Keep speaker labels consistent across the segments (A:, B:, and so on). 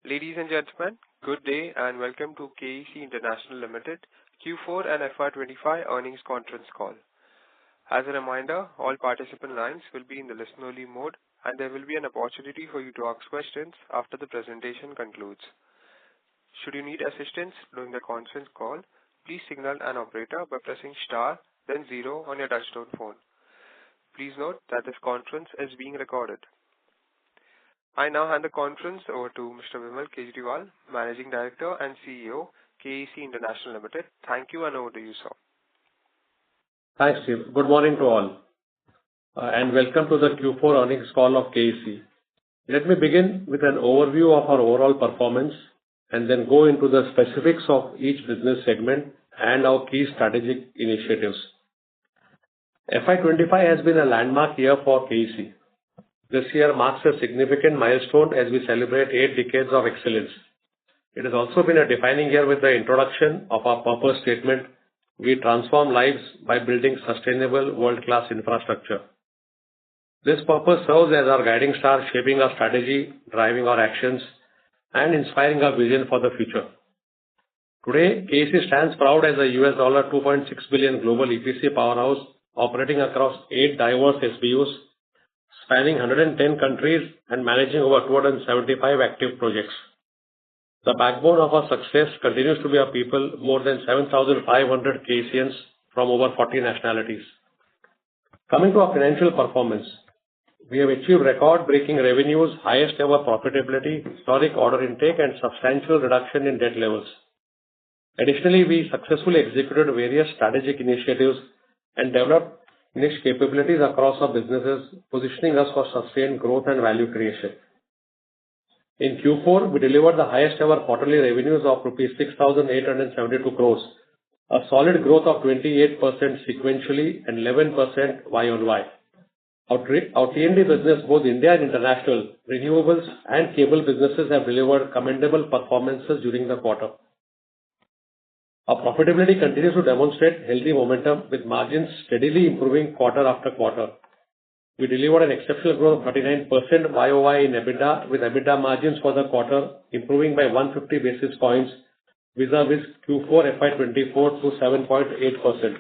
A: Ladies and gentlemen, good day and welcome to KEC International Limited Q4 and FY'25 earnings conference call. As a reminder, all participant lines will be in the listen-only mode, and there will be an opportunity for you to ask questions after the presentation concludes. Should you need assistance during the conference call, please signal an operator by pressing star, then 0 on your touchtone phone. Please note that this conference is being recorded. I now hand the conference over to Mr. Vimal Kejriwal, Managing Director and CEO, KEC International Limited. Thank you, and over to you, sir.
B: Thanks, Steve. Good morning to all, and welcome to the Q4 earnings call of KEC. Let me begin with an overview of our overall performance and then go into the specifics of each business segment and our key strategic initiatives. FY'25 has been a landmark year for KEC. This year marks a significant milestone as we celebrate 8 decades of excellence. It has also been a defining year with the introduction of our purpose statement, "We transform lives by building sustainable world-class infrastructure." This purpose serves as our guiding star, shaping our strategy, driving our actions, and inspiring our vision for the future. Today, KEC stands proud as a $2.6 billion global EPC powerhouse operating across 8 diverse SBUs, spanning 110 countries and managing over 275 active projects. The backbone of our success continues to be our people, more than 7,500 KECians from over 40 nationalities. Coming to our financial performance, we have achieved record-breaking revenues, highest ever profitability, historic order intake, and substantial reduction in debt levels. Additionally, we successfully executed various strategic initiatives and developed niche capabilities across our businesses, positioning us for sustained growth and value creation. In Q4, we delivered the highest ever quarterly revenues of rupees 6,872 crores, a solid growth of 28% sequentially and 11% YoY. Our T&D business, both India and international, renewables and cable businesses have delivered commendable performances during the quarter. Our profitability continues to demonstrate healthy momentum with margins steadily improving quarter after quarter. We delivered an exceptional growth of 39% YoY in EBITDA, with EBITDA margins for the quarter improving by 150 basis points vis-a-vis Q4 FY'24 to 7.8%.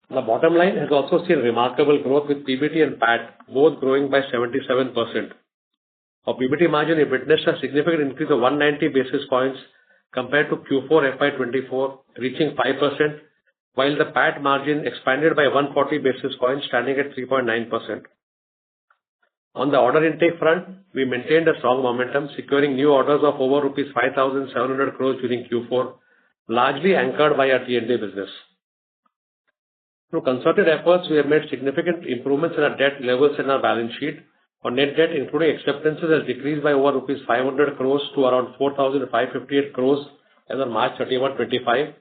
B: The bottom line has also seen remarkable growth with PBT and PAT both growing by 77%. Our PBT margin witnessed a significant increase of 190 basis points compared to Q4 FY'24, reaching 5%, while the PAT margin expanded by 140 basis points, standing at 3.9%. On the order intake front, we maintained a strong momentum, securing new orders of over rupees 5,700 crores during Q4, largely anchored by our T&D business. Through concerted efforts, we have made significant improvements in our debt levels in our balance sheet. Our net debt, including acceptances, has decreased by over rupees 500 crores to around 4,558 crores as of March 31, 2025,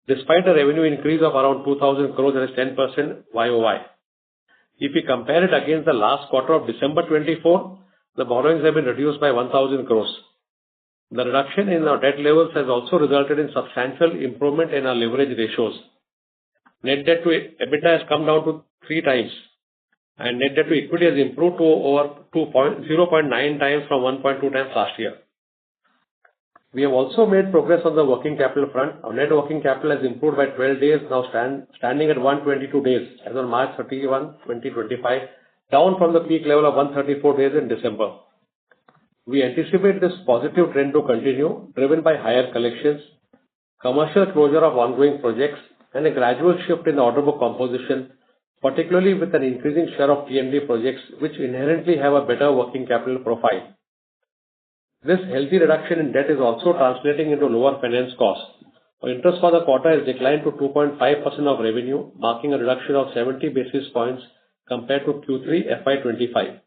B: despite a revenue increase of around 2,000 crores, that is 10% YoY. If we compare it against the last quarter of December 24, the borrowings have been reduced by 1,000 crores. The reduction in our debt levels has also resulted in substantial improvement in our leverage ratios. Net debt to EBITDA has come down to 3 times, and net debt to equity has improved to over 0.9 times from 1.2 times last year. We have also made progress on the working capital front. Our net working capital has improved by 12 days, now standing at 122 days as on March 31, 2025, down from the peak level of 134 days in December. We anticipate this positive trend to continue, driven by higher collections, commercial closure of ongoing projects, and a gradual shift in the order book composition, particularly with an increasing share of T&D projects, which inherently have a better working capital profile. This healthy reduction in debt is also translating into lower finance costs. Our interest for the quarter has declined to 2.5% of revenue, marking a reduction of 70 basis points compared to Q3 FY'25.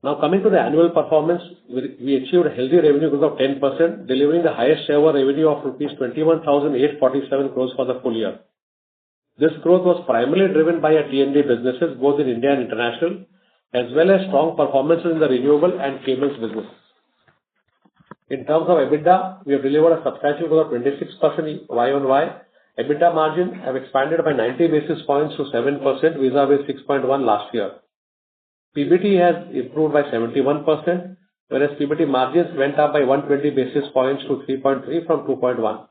B: Now coming to the annual performance, we achieved a healthy revenue growth of 10%, delivering the highest ever revenue of rupees 21,847 crores for the full year. This growth was primarily driven by our T&D businesses, both in India and international, as well as strong performances in the renewable and cables business. In terms of EBITDA, we have delivered a substantial growth of 26% YoY. EBITDA margin have expanded by 90 basis points to 7% vis-a-vis 6.1 last year. PBT has improved by 71%, whereas PBT margins went up by 120 basis points to 3.3 from 2.1.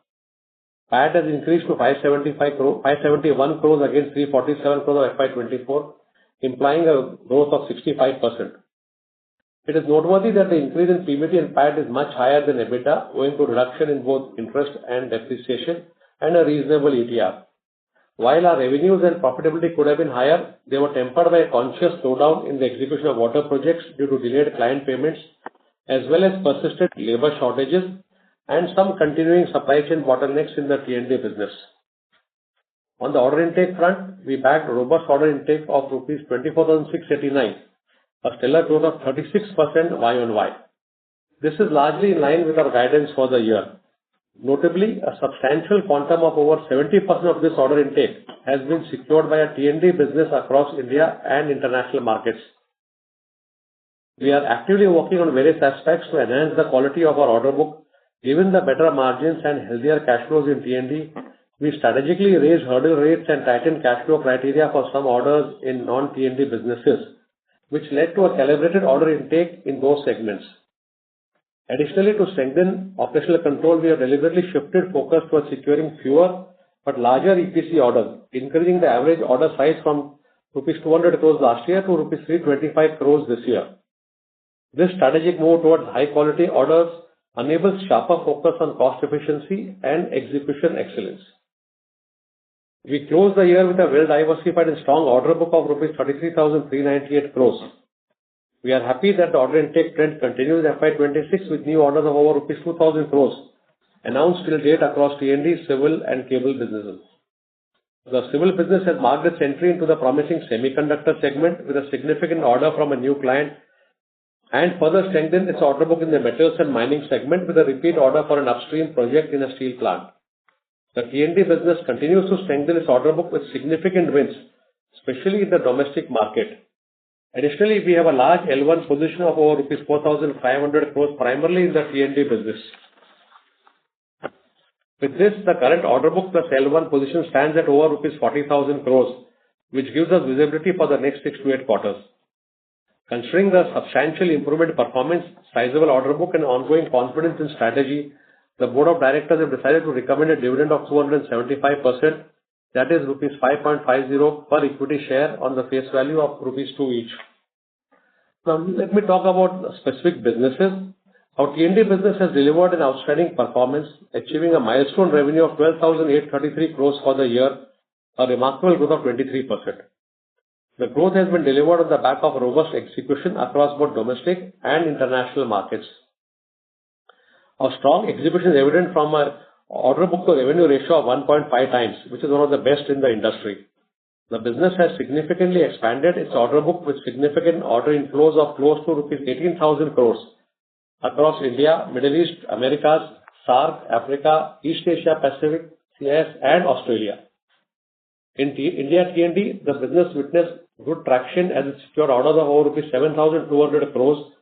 B: PAT has increased to 571 crores against 347 crores of FY'24, implying a growth of 65%. It is noteworthy that the increase in PBT and PAT is much higher than EBITDA, owing to reduction in both interest and depreciation and a reasonable ETR. While our revenues and profitability could have been higher, they were tempered by a conscious slowdown in the execution of water projects due to delayed client payments, as well as persistent labor shortages and some continuing supply chain bottlenecks in the T&D business. On the order intake front, we bagged robust order intake of rupees 24,689, a stellar growth of 36% Y-on-Y. This is largely in line with our guidance for the year. Notably, a substantial quantum of over 70% of this order intake has been secured by a T&D business across India and international markets. We are actively working on various aspects to enhance the quality of our order book. Given the better margins and healthier cash flows in T&D, we strategically raised hurdle rates and tightened cash flow criteria for some orders in non-T&D businesses, which led to a calibrated order intake in those segments. Additionally, to strengthen operational control, we have deliberately shifted focus towards securing fewer but larger EPC orders, increasing the average order size from rupees 200 crores last year to rupees 325 crores this year. This strategic move towards high-quality orders enables sharper focus on cost efficiency and execution excellence. We closed the year with a well-diversified and strong order book of rupees 33,398 crores. We are happy that the order intake trend continues in FY'26 with new orders of over rupees 2,000 crores announced till date across T&D, civil and cable businesses. The civil business has marked its entry into the promising semiconductor segment with a significant order from a new client and further strengthened its order book in the metals and mining segment with a repeat order for an upstream project in a steel plant. The T&D business continues to strengthen its order book with significant wins, especially in the domestic market. Additionally, we have a large L1 position of over rupees 4,500 crores primarily in the T&D business. With this, the current order book plus L1 position stands at over rupees 40,000 crores, which gives us visibility for the next 6 to 8 quarters. Considering the substantial improvement in performance, sizable order book and ongoing confidence in strategy, the Board of Directors have decided to recommend a dividend of 275%, that is rupees 5.50 per equity share on the face value of rupees 2 each. Now, let me talk about specific businesses. Our T&D business has delivered an outstanding performance, achieving a milestone revenue of 12,833 crores for the year, a remarkable growth of 23%. The growth has been delivered on the back of robust execution across both domestic and international markets. Our strong execution is evident from an order book to revenue ratio of 1.5 times, which is one of the best in the industry. The business has significantly expanded its order book with significant order inflows of close to rupees 18,000 crores across India, Middle East, Americas, SAARC, Africa, East Asia Pacific, CIS and Australia. In India T&D, the business witnessed good traction as it secured orders of over rupees 7,200 crores,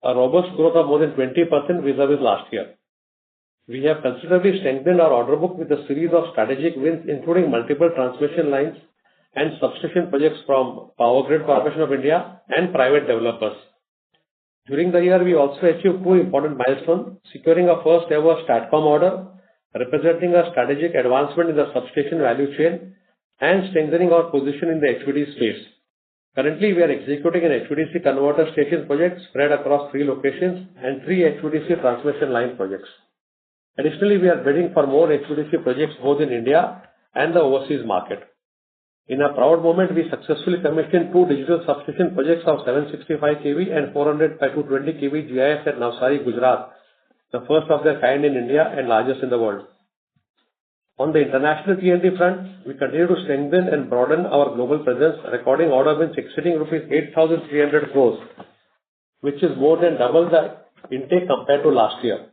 B: a robust growth of more than 20% vis-a-vis last year. We have considerably strengthened our order book with a series of strategic wins, including multiple transmission lines and substation projects from Power Grid Corporation of India and private developers. During the year, we also achieved 2 important milestones, securing a first ever STATCOM order, representing a strategic advancement in the substation value chain and strengthening our position in the HVDC space. Currently, we are executing an HVDC converter station project spread across 3 locations and 3 HVDC transmission line projects. Additionally, we are bidding for more HVDC projects both in India and the overseas market. In a proud moment, we successfully commissioned 2 digital substation projects of 765 kV and 400 by 220 kV GIS at Navsari, Gujarat, the first of their kind in India and largest in the world. On the international T&D front, we continue to strengthen and broaden our global presence, recording order wins exceeding rupees 8,300 crores, which is more than double the intake compared to last year.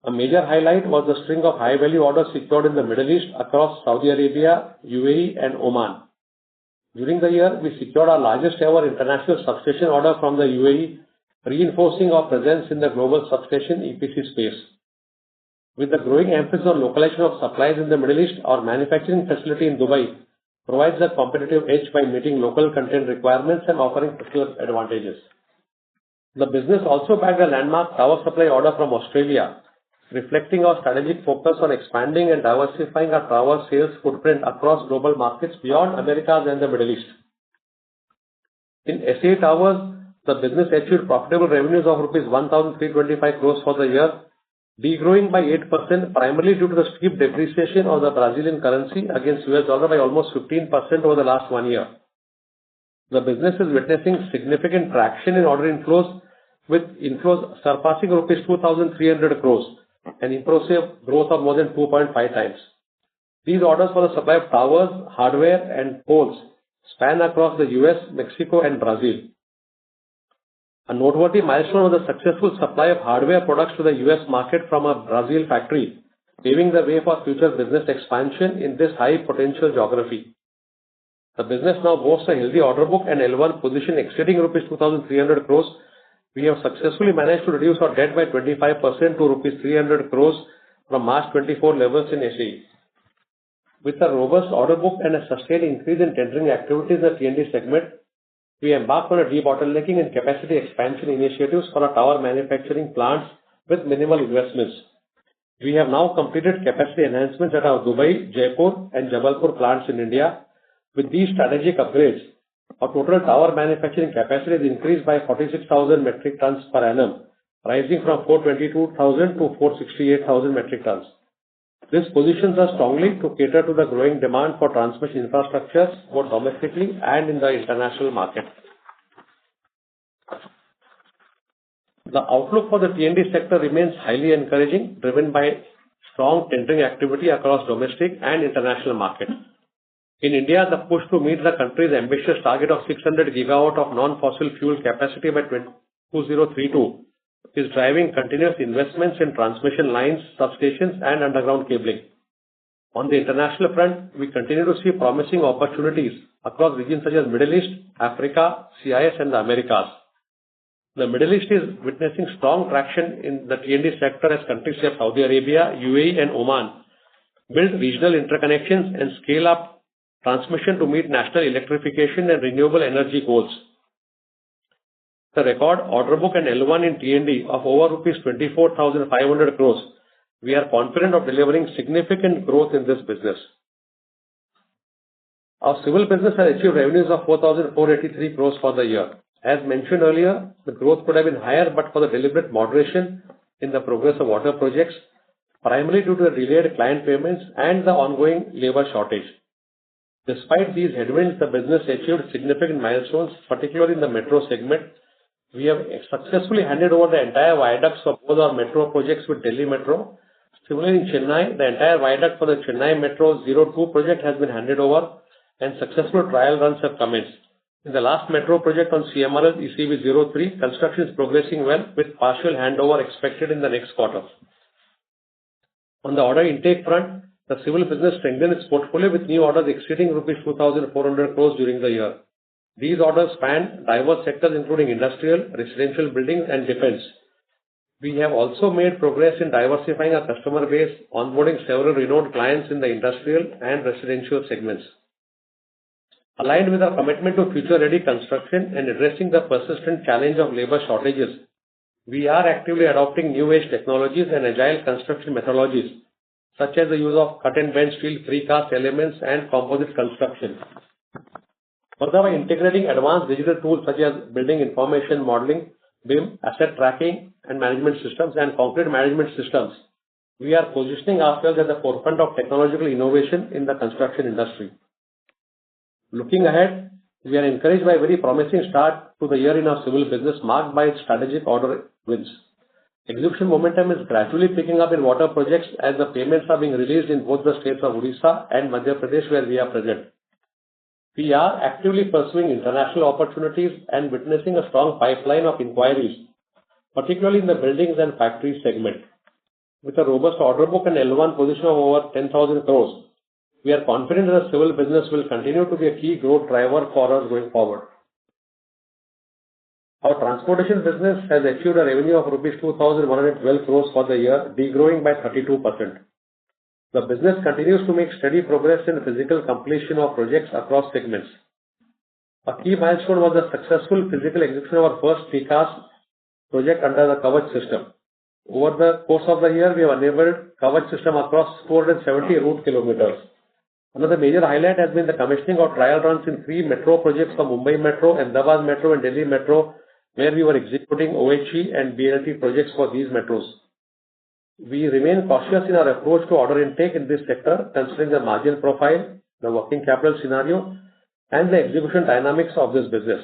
B: A major highlight was the string of high-value orders secured in the Middle East across Saudi Arabia, UAE and Oman. During the year, we secured our largest ever international substation order from the UAE, reinforcing our presence in the global substation EPC space. With the growing emphasis on localization of supplies in the Middle East, our manufacturing facility in Dubai provides a competitive edge by meeting local content requirements and offering fiscal advantages. The business also bagged a landmark tower supply order from Australia, reflecting our strategic focus on expanding and diversifying our tower sales footprint across global markets beyond Americas and the Middle East. In SA Towers, the business achieved profitable revenues of rupees 1,325 crores for the year, degrowing by 8%, primarily due to the steep depreciation of the Brazilian currency against US dollar by almost 15% over the last 1 year. The business is witnessing significant traction in order inflows, with inflows surpassing rupees 2,300 crores, an impressive growth of more than 2.5 times. These orders for the supply of towers, hardware, and poles span across the US, Mexico, and Brazil. A noteworthy milestone was the successful supply of hardware products to the US market from a Brazil factory, paving the way for future business expansion in this high potential geography. The business now boasts a healthy order book and L1 position exceeding rupees 2,300 crores. We have successfully managed to reduce our debt by 25% to rupees 300 crores from March 24 levels in SAE. With a robust order book and a sustained increase in tendering activities in the T&D segment, we embarked on a debottlenecking and capacity expansion initiatives for our tower manufacturing plants with minimal investments. We have now completed capacity enhancements at our Dubai, Jaipur, and Jabalpur plants in India. With these strategic upgrades, our total tower manufacturing capacity is increased by 46,000 metric tons per annum, rising from 422,000 to 468,000 metric tons. This positions us strongly to cater to the growing demand for transmission infrastructure, both domestically and in the international market. The outlook for the T&D sector remains highly encouraging, driven by strong tendering activity across domestic and international markets. In India, the push to meet the country's ambitious target of 600 gigawatt of non-fossil fuel capacity by 2032 is driving continuous investments in transmission lines, substations, and underground cabling. On the international front, we continue to see promising opportunities across regions such as Middle East, Africa, CIS, and the Americas. The Middle East is witnessing strong traction in the T&D sector as countries like Saudi Arabia, UAE, and Oman build regional interconnections and scale up transmission to meet national electrification and renewable energy goals. The record order book and L1 in T&D of over rupees 24,500 crores, we are confident of delivering significant growth in this business. Our civil business has achieved revenues of 4,483 crores for the year. As mentioned earlier, the growth could have been higher but for the deliberate moderation in the progress of water projects, primarily due to the delayed client payments and the ongoing labor shortage. Despite these headwinds, the business achieved significant milestones, particularly in the metro segment. We have successfully handed over the entire viaducts of both our metro projects with Delhi Metro. Similarly, in Chennai, the entire viaduct for the Chennai Metro 02 project has been handed over and successful trial runs have commenced. In the last metro project on CMRL ECB 03, construction is progressing well with partial handover expected in the next quarter. On the order intake front, the civil business strengthened its portfolio with new orders exceeding rupees 2,400 crores during the year. These orders span diverse sectors including industrial, residential buildings, and defense. We have also made progress in diversifying our customer base, onboarding several renowned clients in the industrial and residential segments. Aligned with our commitment to future-ready construction and addressing the persistent challenge of labor shortages, we are actively adopting new-age technologies and agile construction methodologies, such as the use of cut-and-bend steel precast elements and composite construction. Further, by integrating advanced digital tools such as building information modeling, BIM, asset tracking and management systems, and concrete management systems, we are positioning ourselves at the forefront of technological innovation in the construction industry. Looking ahead, we are encouraged by a very promising start to the year in our civil business marked by strategic order wins. Execution momentum is gradually picking up in water projects as the payments are being released in both the states of Odisha and Madhya Pradesh where we are present. We are actively pursuing international opportunities and witnessing a strong pipeline of inquiries, particularly in the buildings and factories segment. With a robust order book and L1 position of over 10,000 crores, we are confident that the civil business will continue to be a key growth driver for us going forward. Our transportation business has achieved a revenue of rupees 2,112 crores for the year, degrowing by 32%. The business continues to make steady progress in physical completion of projects across segments. A key milestone was the successful physical execution of our first precast project under the Kavach system. Over the course of the year, we have enabled Kavach system across 470 route kilometers. Another major highlight has been the commissioning of trial runs in 3 metro projects for Mumbai Metro, Ahmedabad Metro, and Delhi Metro, where we were executing OHE and BLT projects for these metros. We remain cautious in our approach to order intake in this sector, considering the margin profile, the working capital scenario, and the execution dynamics of this business.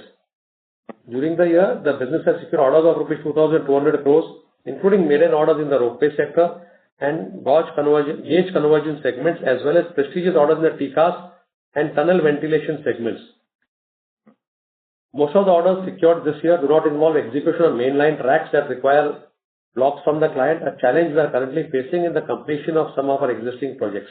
B: During the year, the business has secured orders of rupees 2,200 crores, including maiden orders in the ropeway sector and gauge conversion segments, as well as prestigious orders in the TCAS and tunnel ventilation segments. Most of the orders secured this year do not involve execution of mainline tracks that require blocks from the client, a challenge we are currently facing in the completion of some of our existing projects.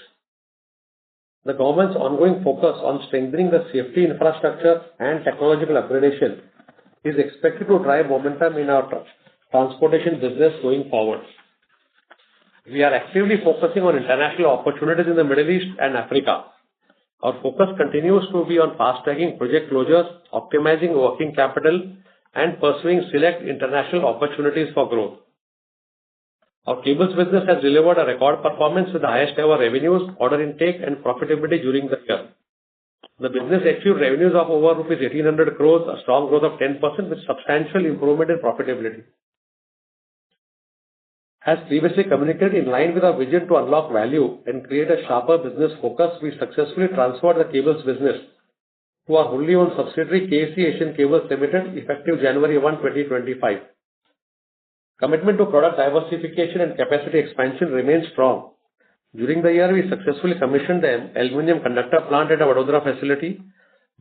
B: The government's ongoing focus on strengthening the safety infrastructure and technological upgradation is expected to drive momentum in our transportation business going forward. We are actively focusing on international opportunities in the Middle East and Africa. Our focus continues to be on fast-tracking project closures, optimizing working capital, and pursuing select international opportunities for growth. Our cables business has delivered a record performance with the highest ever revenues, order intake, and profitability during the year. The business achieved revenues of over rupees 1,800 crores, a strong growth of 10% with substantial improvement in profitability. As previously communicated, in line with our vision to unlock value and create a sharper business focus, we successfully transferred the cables business to our wholly owned subsidiary KEC Asian Cables Limited effective January 1, 2025. Commitment to product diversification and capacity expansion remains strong. During the year, we successfully commissioned the aluminum conductor plant at our Vadodara facility.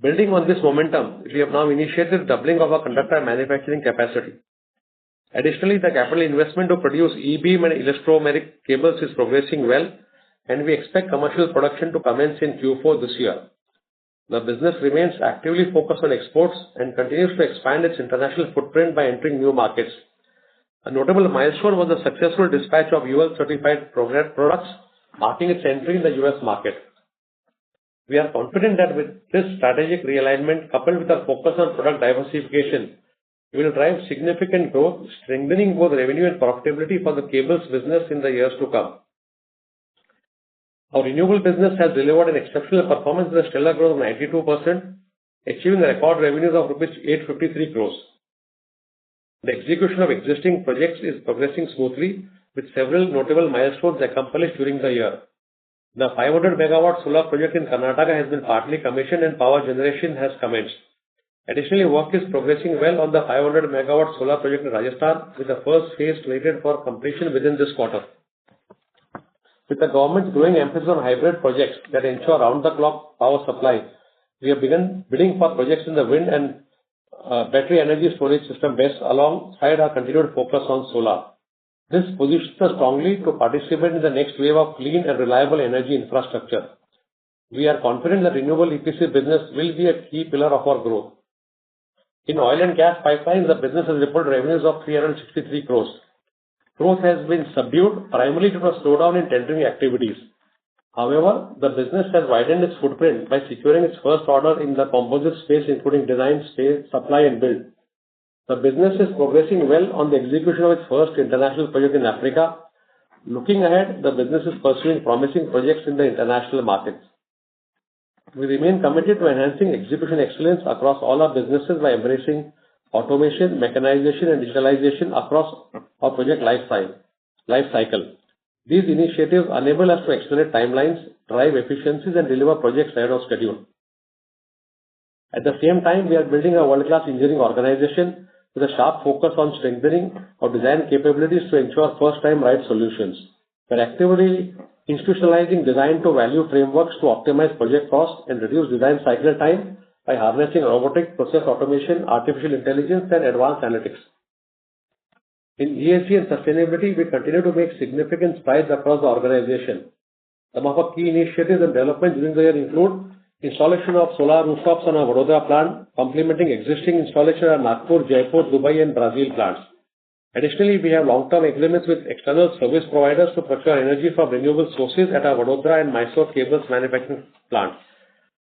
B: Building on this momentum, we have now initiated doubling of our conductor manufacturing capacity. Additionally, the capital investment to produce E-beam and elastomeric cables is progressing well, and we expect commercial production to commence in Q4 this year. The business remains actively focused on exports and continues to expand its international footprint by entering new markets. A notable milestone was the successful dispatch of UL-certified products, marking its entry in the US market. We are confident that with this strategic realignment, coupled with our focus on product diversification, we will drive significant growth, strengthening both revenue and profitability for the cables business in the years to come. Our renewable business has delivered an exceptional performance with a stellar growth of 92%, achieving a record revenues of rupees 853 crores. The execution of existing projects is progressing smoothly, with several notable milestones accomplished during the year. The 500 megawatt solar project in Karnataka has been partly commissioned and power generation has commenced. Additionally, work is progressing well on the 500 megawatt solar project in Rajasthan, with the first phase slated for completion within this quarter. With the government's growing emphasis on hybrid projects that ensure round-the-clock power supply, we have begun bidding for projects in the wind and battery energy storage system BESS alongside our continued focus on solar. This positions us strongly to participate in the next wave of clean and reliable energy infrastructure. We are confident that renewable EPC business will be a key pillar of our growth. In oil and gas pipelines, the business has reported revenues of 363 crores. Growth has been subdued primarily due to a slowdown in tendering activities. However, the business has widened its footprint by securing its first order in the composite space, including design, space, supply, and build. The business is progressing well on the execution of its first international project in Africa. Looking ahead, the business is pursuing promising projects in the international markets. We remain committed to enhancing execution excellence across all our businesses by embracing automation, mechanization, and digitalization across our project life cycle. These initiatives enable us to accelerate timelines, drive efficiencies, and deliver projects ahead of schedule. At the same time, we are building a world-class engineering organization with a sharp focus on strengthening our design capabilities to ensure first-time right solutions. We are actively institutionalizing design-to-value frameworks to optimize project costs and reduce design cycle time by harnessing robotic process automation, artificial intelligence, and advanced analytics. In ESG and sustainability, we continue to make significant strides across the organization. Some of our key initiatives and developments during the year include installation of solar rooftops on our Vadodara plant, complementing existing installation at Nagpur, Jaipur, Dubai, and Brazil plants. Additionally, we have long-term agreements with external service providers to procure energy from renewable sources at our Vadodara and Mysore cables manufacturing plants.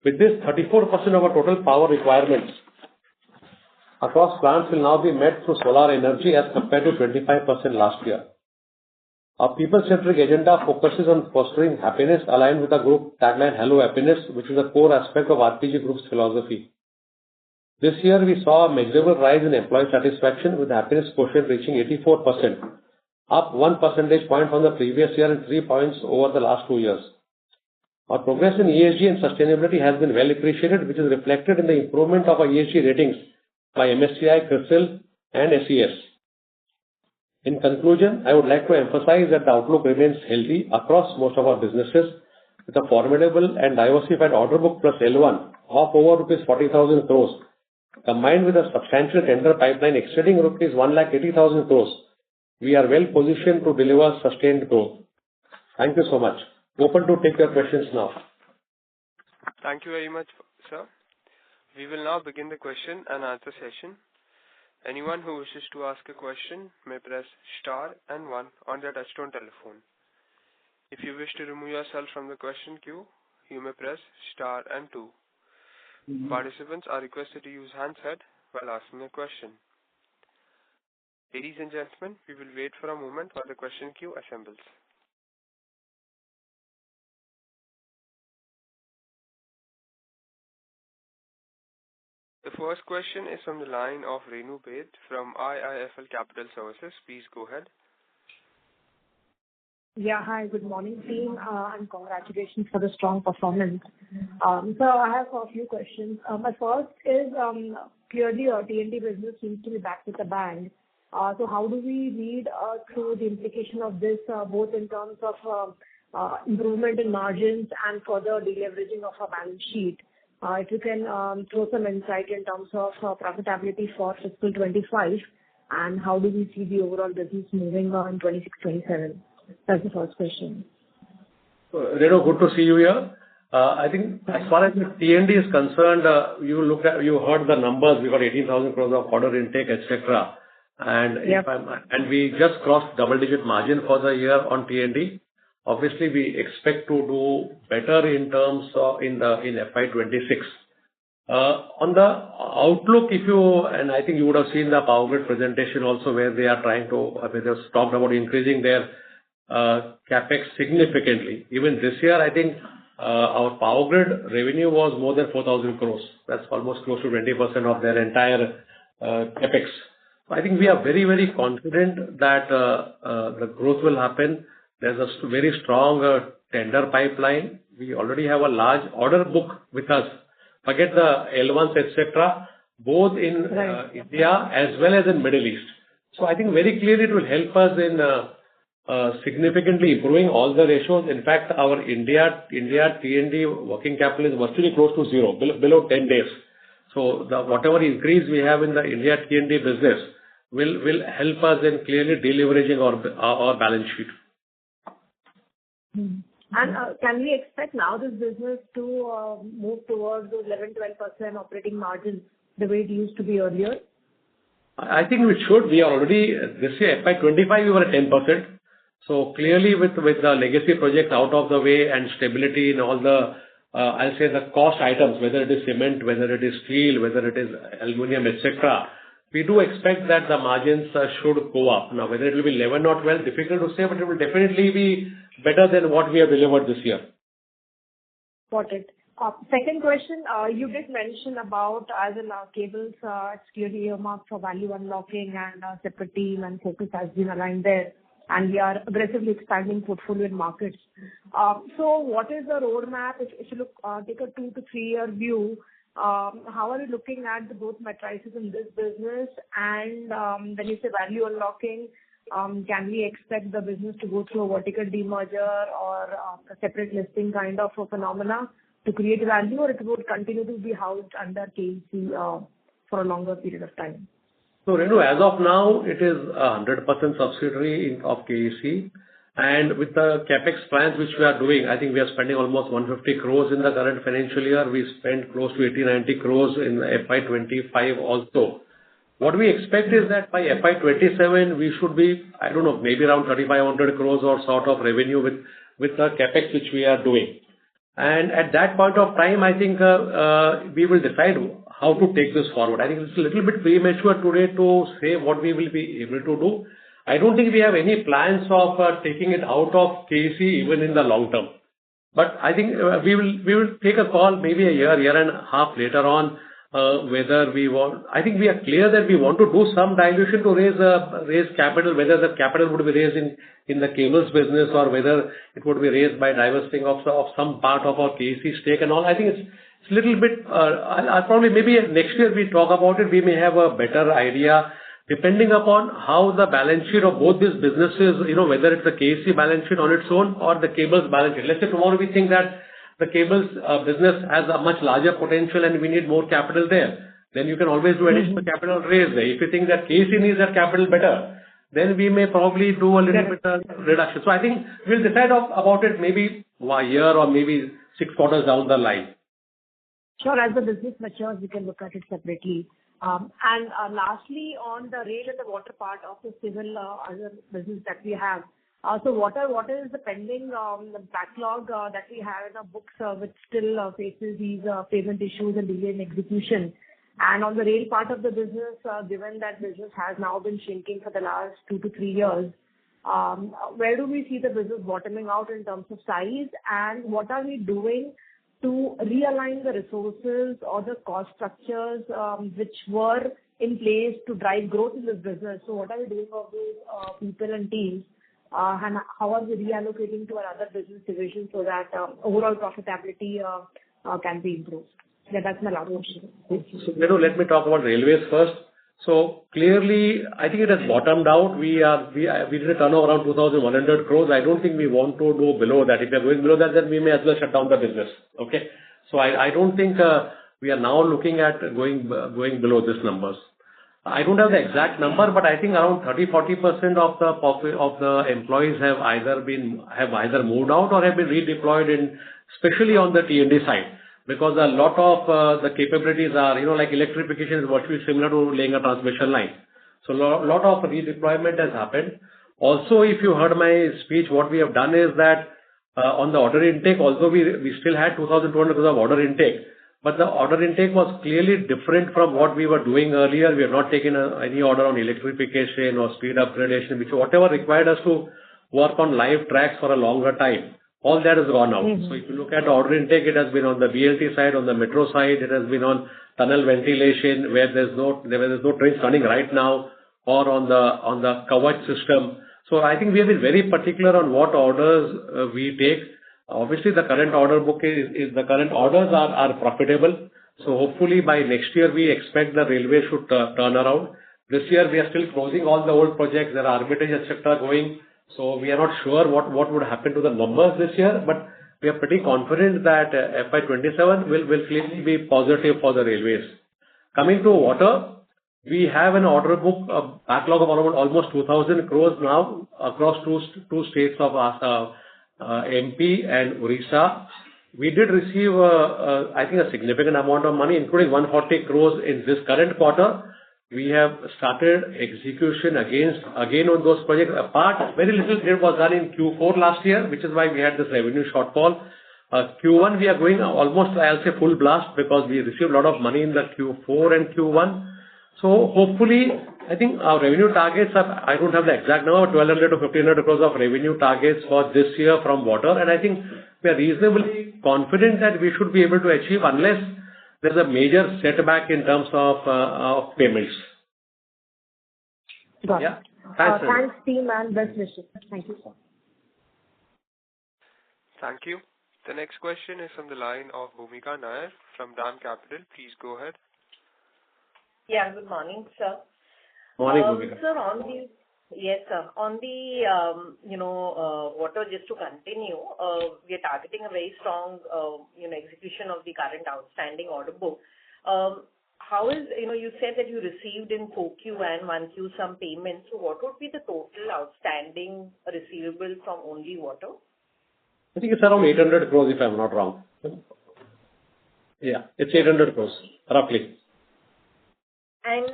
B: With this, 34% of our total power requirements across plants will now be met through solar energy as compared to 25% last year. Our people-centric agenda focuses on fostering happiness aligned with our group tagline Hello Happiness, which is a core aspect of RPG Group's philosophy. This year, we saw a measurable rise in employee satisfaction with happiness quotient reaching 84%, up 1 percentage point from the previous year and 3 points over the last 2 years. Our progress in ESG and sustainability has been well appreciated, which is reflected in the improvement of our ESG ratings by MSCI, CRISIL, and SES. In conclusion, I would like to emphasize that the outlook remains healthy across most of our businesses, with a formidable and diversified order book plus L1 of over rupees 40,000 crores, combined with a substantial tender pipeline exceeding rupees 1,80,000 crores. We are well positioned to deliver sustained growth. Thank you so much. Open to take your questions now.
A: Thank you very much, sir. We will now begin the question and answer session. Anyone who wishes to ask a question may press star and 1 on their touchtone telephone. If you wish to remove yourself from the question queue, you may press star and 2. Participants are requested to use handset while asking a question. Ladies and gentlemen, we will wait for a moment while the question queue assembles. The first question is from the line of Renu Baid from IIFL Capital Services. Please go ahead.
C: Yeah, hi, good morning team and congratulations for the strong performance. So I have a few questions. My first is clearly our T&D business seems to be back with the bang. So how do we read through the implication of this both in terms of improvement in margins and further deleveraging of our balance sheet? If you can throw some insight in terms of profitability for fiscal 25 and how do we see the overall business moving on 26-27? That's the first question.
B: Renu, good to see you here. I think as far as the T&D is concerned, you heard the numbers. We got 18,000 crores of order intake, etc. And
C: Yep.
B: And we just crossed double-digit margin for the year on T&D. Obviously, we expect to do better in terms of in FY'26. On the outlook, and I think you would have seen the Power Grid presentation also where they are trying to, they just talked about increasing their capex significantly. Even this year, I think our Power Grid revenue was more than 4,000 crores. That's almost close to 20% of their entire capex. So I think we are very, very confident that the growth will happen. There's a very strong tender pipeline. We already have a large order book with us. Forget the L1s, etc., both in India as well as in Middle East. So I think very clearly it will help us in significantly improving all the ratios. In fact, our India T&D working capital is virtually close to zero, below 10 days. So whatever increase we have in the India T&D business will help us in clearly deleveraging our balance sheet.
C: And can we expect now this business to move towards those 11-12% operating margins the way it used to be earlier?
B: I think we should. We are already, this year, FY'25, we were at 10%. So clearly with the legacy projects out of the way and stability in all the, I'll say the cost items, whether it is cement, whether it is steel, whether it is aluminum, etc., we do expect that the margins should go up. Now, whether it will be 11 or 12, difficult to say, but it will definitely be better than what we have delivered this year.
C: Got it. Second question, you did mention about as in cables, it's clearly earmarked for value unlocking and a separate team and focus has been aligned there. And we are aggressively expanding portfolio in markets. So what is the roadmap? If you look, take a 2 to 3 year view, how are you looking at the growth matrices in this business? And when you say value unlocking, can we expect the business to go through a vertical demerger or a separate listing kind of a phenomena to create value, or it would continue to be housed under KEC for a longer period of time?
B: So, Renu, as of now, it is a 100% subsidiary of KEC. And with the capex plans which we are doing, I think we are spending almost 150 crores in the current financial year. We spent close to 80-90 crores in FY'25 also. What we expect is that by FY'27, we should be, I don't know, maybe around 3,500 crores or sort of revenue with the capex which we are doing. And at that point of time, I think we will decide how to take this forward. I think it's a little bit premature today to say what we will be able to do. I don't think we have any plans of taking it out of KEC even in the long term. But I think we will take a call maybe a year and a half later on, whether we want. I think we are clear that we want to do some dilution to raise capital, whether the capital would be raised in the cables business or whether it would be raised by divesting of some part of our KEC stake and all. I think it's a little bit. I'll probably maybe next year we talk about it. We may have a better idea depending upon how the balance sheet of both these businesses, whether it's the KEC balance sheet on its own or the cables balance sheet. Let's say tomorrow we think that the cables business has a much larger potential and we need more capital there. Then you can always do additional capital raise there. If you think that KEC needs that capital better, then we may probably do a little bit of reduction. So I think we'll decide about it maybe a year or maybe 6 quarters down the line.
C: Sure, as the business matures, we can look at it separately. And lastly, on the rail and the water part of the civil other business that we have. So what is the pending backlog that we have in our books which still faces these payment issues and delay in execution? And on the rail part of the business, given that business has now been shrinking for the last 2 to 3 years, where do we see the business bottoming out in terms of size? And what are we doing to realign the resources or the cost structures which were in place to drive growth in this business? So what are we doing for those people and teams? And how are we reallocating to our other business divisions so that overall profitability can be improved? Yeah, that's my last question.
B: So, let me talk about railways first. So clearly, I think it has bottomed out. We did a turnover around 2,100 crores. I don't think we want to go below that. If we are going below that, then we may as well shut down the business. Okay. So I don't think we are now looking at going below these numbers. I don't have the exact number, but I think around 30-40% of the employees have either moved out or have been redeployed especially on the T&D side. Because a lot of the capabilities are, like electrification is virtually similar to laying a transmission line. So lot of redeployment has happened. Also, if you heard my speech, what we have done is that on the order intake, although we still had 2,200 crores of order intake, but the order intake was clearly different from what we were doing earlier. We have not taken any order on electrification or speed upgradation, which whatever required us to work on live tracks for a longer time. All that has gone out. So if you look at order intake, it has been on the BLT side, on the metro side, it has been on tunnel ventilation where there's no trains running right now, or on the Kavach system. So I think we have been very particular on what orders we take. Obviously, the current order book is the current orders are profitable. So hopefully by next year we expect the railway should turn around. This year we are still closing all the old projects. There are arbitrage etc. going. So we are not sure what would happen to the numbers this year, but we are pretty confident that FY'27 will clearly be positive for the railways. Coming to water, we have an order book, a backlog of around almost 2,000 crores now across two states of MP and Orissa. We did receive, I think, a significant amount of money, including 140 crores in this current quarter. We have started execution again on those projects. Very little was done in Q4 last year, which is why we had this revenue shortfall. Q1 we are going almost, I'll say, full blast because we received a lot of money in the Q4 and Q1. So hopefully, I think our revenue targets I don't have the exact number, 1,200 to 1,500 crores of revenue targets for this year from water. And I think we are reasonably confident that we should be able to achieve unless there's a major setback in terms of payments.
C: Got it.
B: Yeah.
C: Thanks, team, and best wishes. Thank you, sir.
A: Thank you. The next question is from the line of Bhumika Nair from DAM Capital. Please go ahead.
D: Yeah, good morning, sir.
B: Morning, Bhumika.
D: Sir, yes, sir. On the, water, just to continue, we are targeting a very strong, execution of the current outstanding order book. How is, you said that you received in 4Q and 1Q some payments. So what would be the total outstanding receivable from only water?
B: I think it's around 800 crores if I'm not wrong. Yeah, it's 800 crores, roughly.
D: And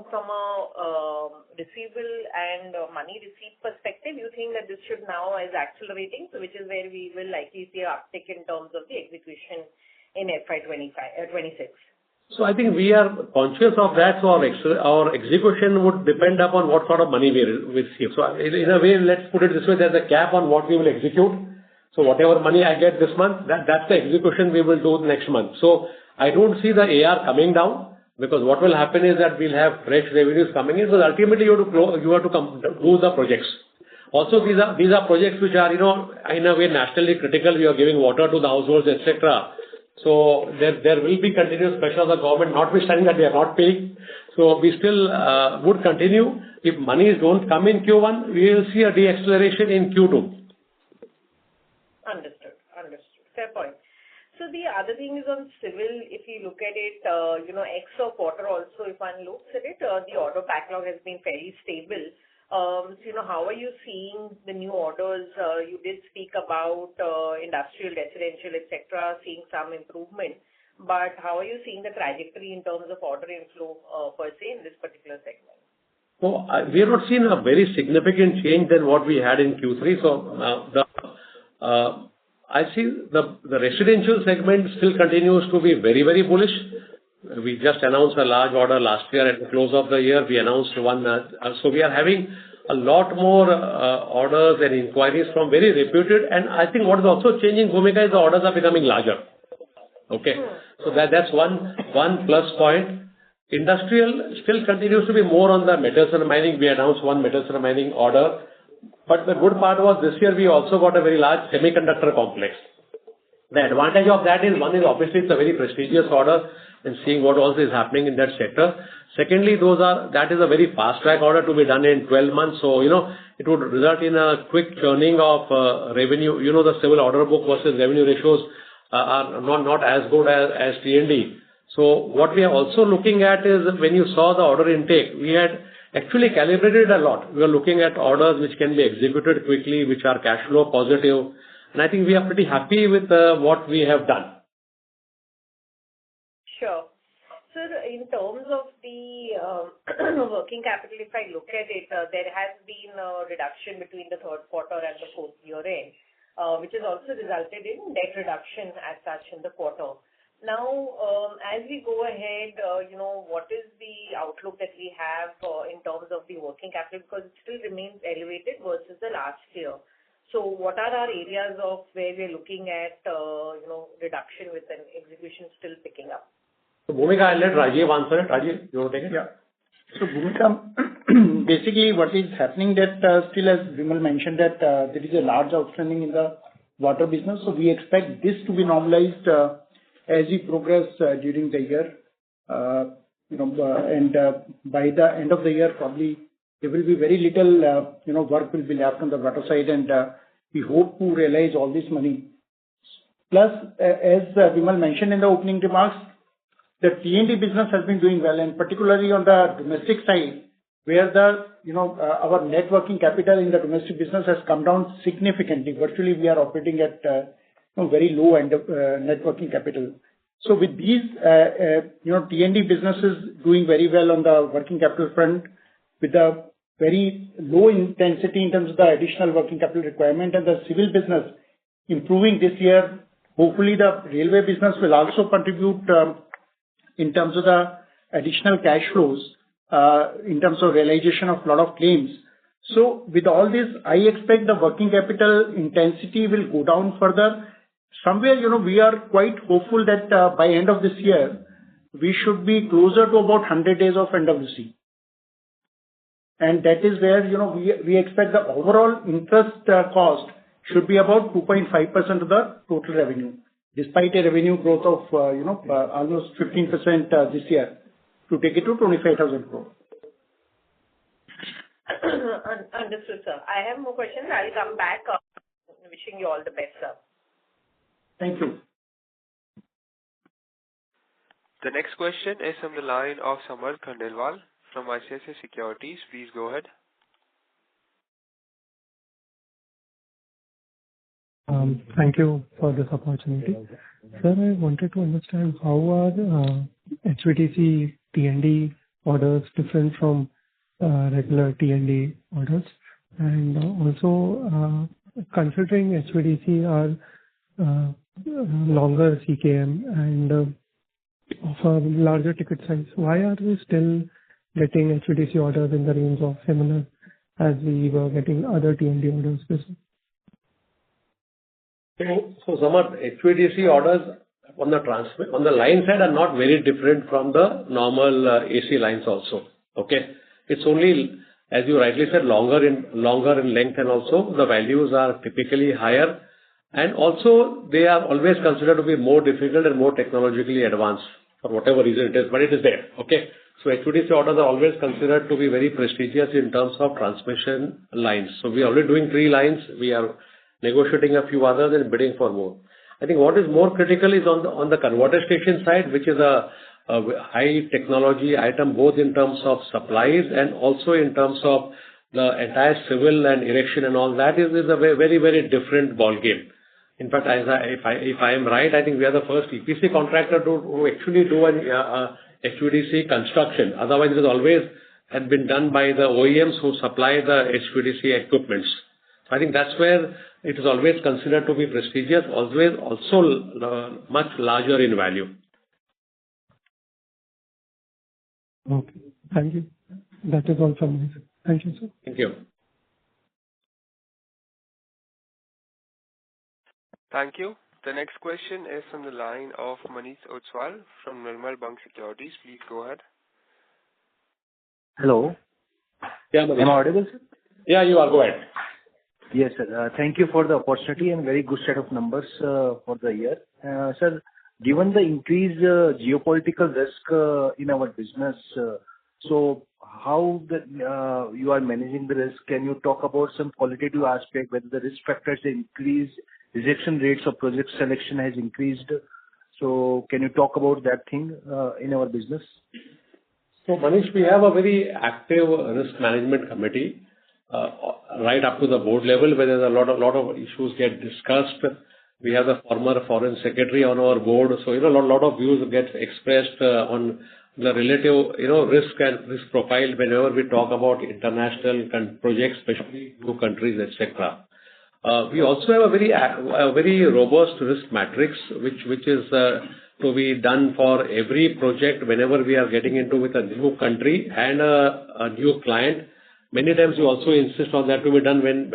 D: from a receivable and money receipt perspective, you think that this should now is accelerating, so which is where we will likely see an uptick in terms of the execution in FY'25, 26?
B: So I think we are conscious of that. So our execution would depend upon what sort of money we receive. So in a way, let's put it this way, there's a cap on what we will execute. So whatever money I get this month, that's the execution we will do next month. So I don't see the AR coming down, because what will happen is that we'll have fresh revenues coming in. So ultimately, you have to do the projects. Also, these are projects which are, in a way, nationally critical. We are giving water to the households, etc. So there will be continuous pressure on the government, notwithstanding that they are not paying. So we still would continue. If monies don't come in Q1, we will see a de-acceleration in Q2.
D: Understood. Fair point. So the other thing is on civil, if you look at it, X of quarter also, if one looks at it, the order backlog has been fairly stable. How are you seeing the new orders? You did speak about industrial, residential, etc., seeing some improvement. But how are you seeing the trajectory in terms of order inflow per se in this particular segment?
B: So we have not seen a very significant change than what we had in Q3. So I see the residential segment still continues to be very, very bullish. We just announced a large order last year at the close of the year. We announced one. So we are having a lot more orders and inquiries from very reputed. And I think what is also changing, Bhumika, is the orders are becoming larger. Okay. So that's one plus point. Industrial still continues to be more on the metals and mining. We announced one metals and mining order. But the good part was this year we also got a very large semiconductor complex. The advantage of that is, one is obviously it's a very prestigious order, and seeing what also is happening in that sector. Secondly, that is a very fast track order to be done in 12 months. So, it would result in a quick churning of revenue. The civil order book versus revenue ratios are not as good as T&D. So what we are also looking at is, when you saw the order intake, we had actually calibrated a lot. We are looking at orders which can be executed quickly, which are cash flow positive. And I think we are pretty happy with what we have done.
D: Sure. So in terms of the working capital, if I look at it, there has been a reduction between the third quarter and the fourth year end, which has also resulted in debt reduction as such in the quarter. Now, as we go ahead, what is the outlook that we have in terms of the working capital? Because it still remains elevated versus the last year. So what are our areas of where we're looking at, reduction with an execution still picking up?
B: So Bhumika, I'll let Rajiv answer it. Rajiv, you want to take it?
E: Yeah. So Bhumika, basically what is happening that still, as Vimal mentioned, that there is a large outstanding in the water business. So we expect this to be normalized as we progress during the year. And by the end of the year, probably there will be very little, work will be left on the water side, and we hope to realize all this money. Plus, as Vimal mentioned in the opening remarks, the T&D business has been doing well, and particularly on the domestic side, where our net working capital in the domestic business has come down significantly. Virtually, we are operating at very low end of net working capital. So with these, T&D businesses doing very well on the working capital front, with a very low intensity in terms of the additional working capital requirement, and the civil business improving this year. Hopefully, the railway business will also contribute in terms of the additional cash flows, in terms of realization of a lot of claims. So with all this, I expect the working capital intensity will go down further. Somewhere, we are quite hopeful that by end of this year, we should be closer to about 100 days of NWC. And that is where, we expect the overall interest cost should be about 2.5% of the total revenue, despite a revenue growth of, almost 15% this year, to take it to 25,000 crore.
D: Understood, sir. I have more questions. I'll come back. Wishing you all the best, sir.
E: Thank you.
A: The next question is from the line of Samar Khandelwal from ICICI Securities. Please go ahead.
F: Thank you for this opportunity. Sir, I wanted to understand how are HVDC T&D orders different from regular T&D orders? And also, considering HVDC are longer CKM and of a larger ticket size, why are we still getting HVDC orders in the range of similar as we were getting other T&D orders this?
B: So Samar, HVDC orders on the line side are not very different from the normal AC lines also. Okay? It's only, as you rightly said, longer in length, and also the values are typically higher, and also they are always considered to be more difficult and more technologically advanced for whatever reason it is, but it is there. Okay? So HVDC orders are always considered to be very prestigious in terms of transmission lines. So we are already doing 3 lines. We are negotiating a few others and bidding for more. I think what is more critical is on the converter station side, which is a high technology item, both in terms of supplies and also in terms of the entire civil and erection and all that is a very, very different ballgame. In fact, if I am right, I think we are the first EPC contractor to actually do an HVDC construction. Otherwise, it has always had been done by the OEMs who supply the HVDC equipments. I think that's where it is always considered to be prestigious, always also much larger in value.
F: Okay. Thank you. That is all from me, sir. Thank you, sir.
B: Thank you.
A: Thank you. The next question is from the line of Manish Otswal from Nirmal Bang Securities. Please go ahead.
G: Hello.
B: Yeah, Manish.
G: Am I audible, sir?
B: Yeah, you are. Go ahead.
G: Yes, sir. Thank you for the opportunity and very good set of numbers for the year. Sir, given the increased geopolitical risk in our business, so how you are managing the risk? Can you talk about some qualitative aspect, whether the risk factors increase, rejection rates of project selection has increased? So can you talk about that thing in our business?
B: So Manish, we have a very active risk management committee right up to the board level, where there's a lot of issues get discussed. We have the former foreign secretary on our board, so a lot of views get expressed on the relative risk and risk profile whenever we talk about international projects, especially new countries, etc. We also have a very robust risk matrix, which is to be done for every project whenever we are getting into with a new country and a new client. Many times we also insist on that to be done when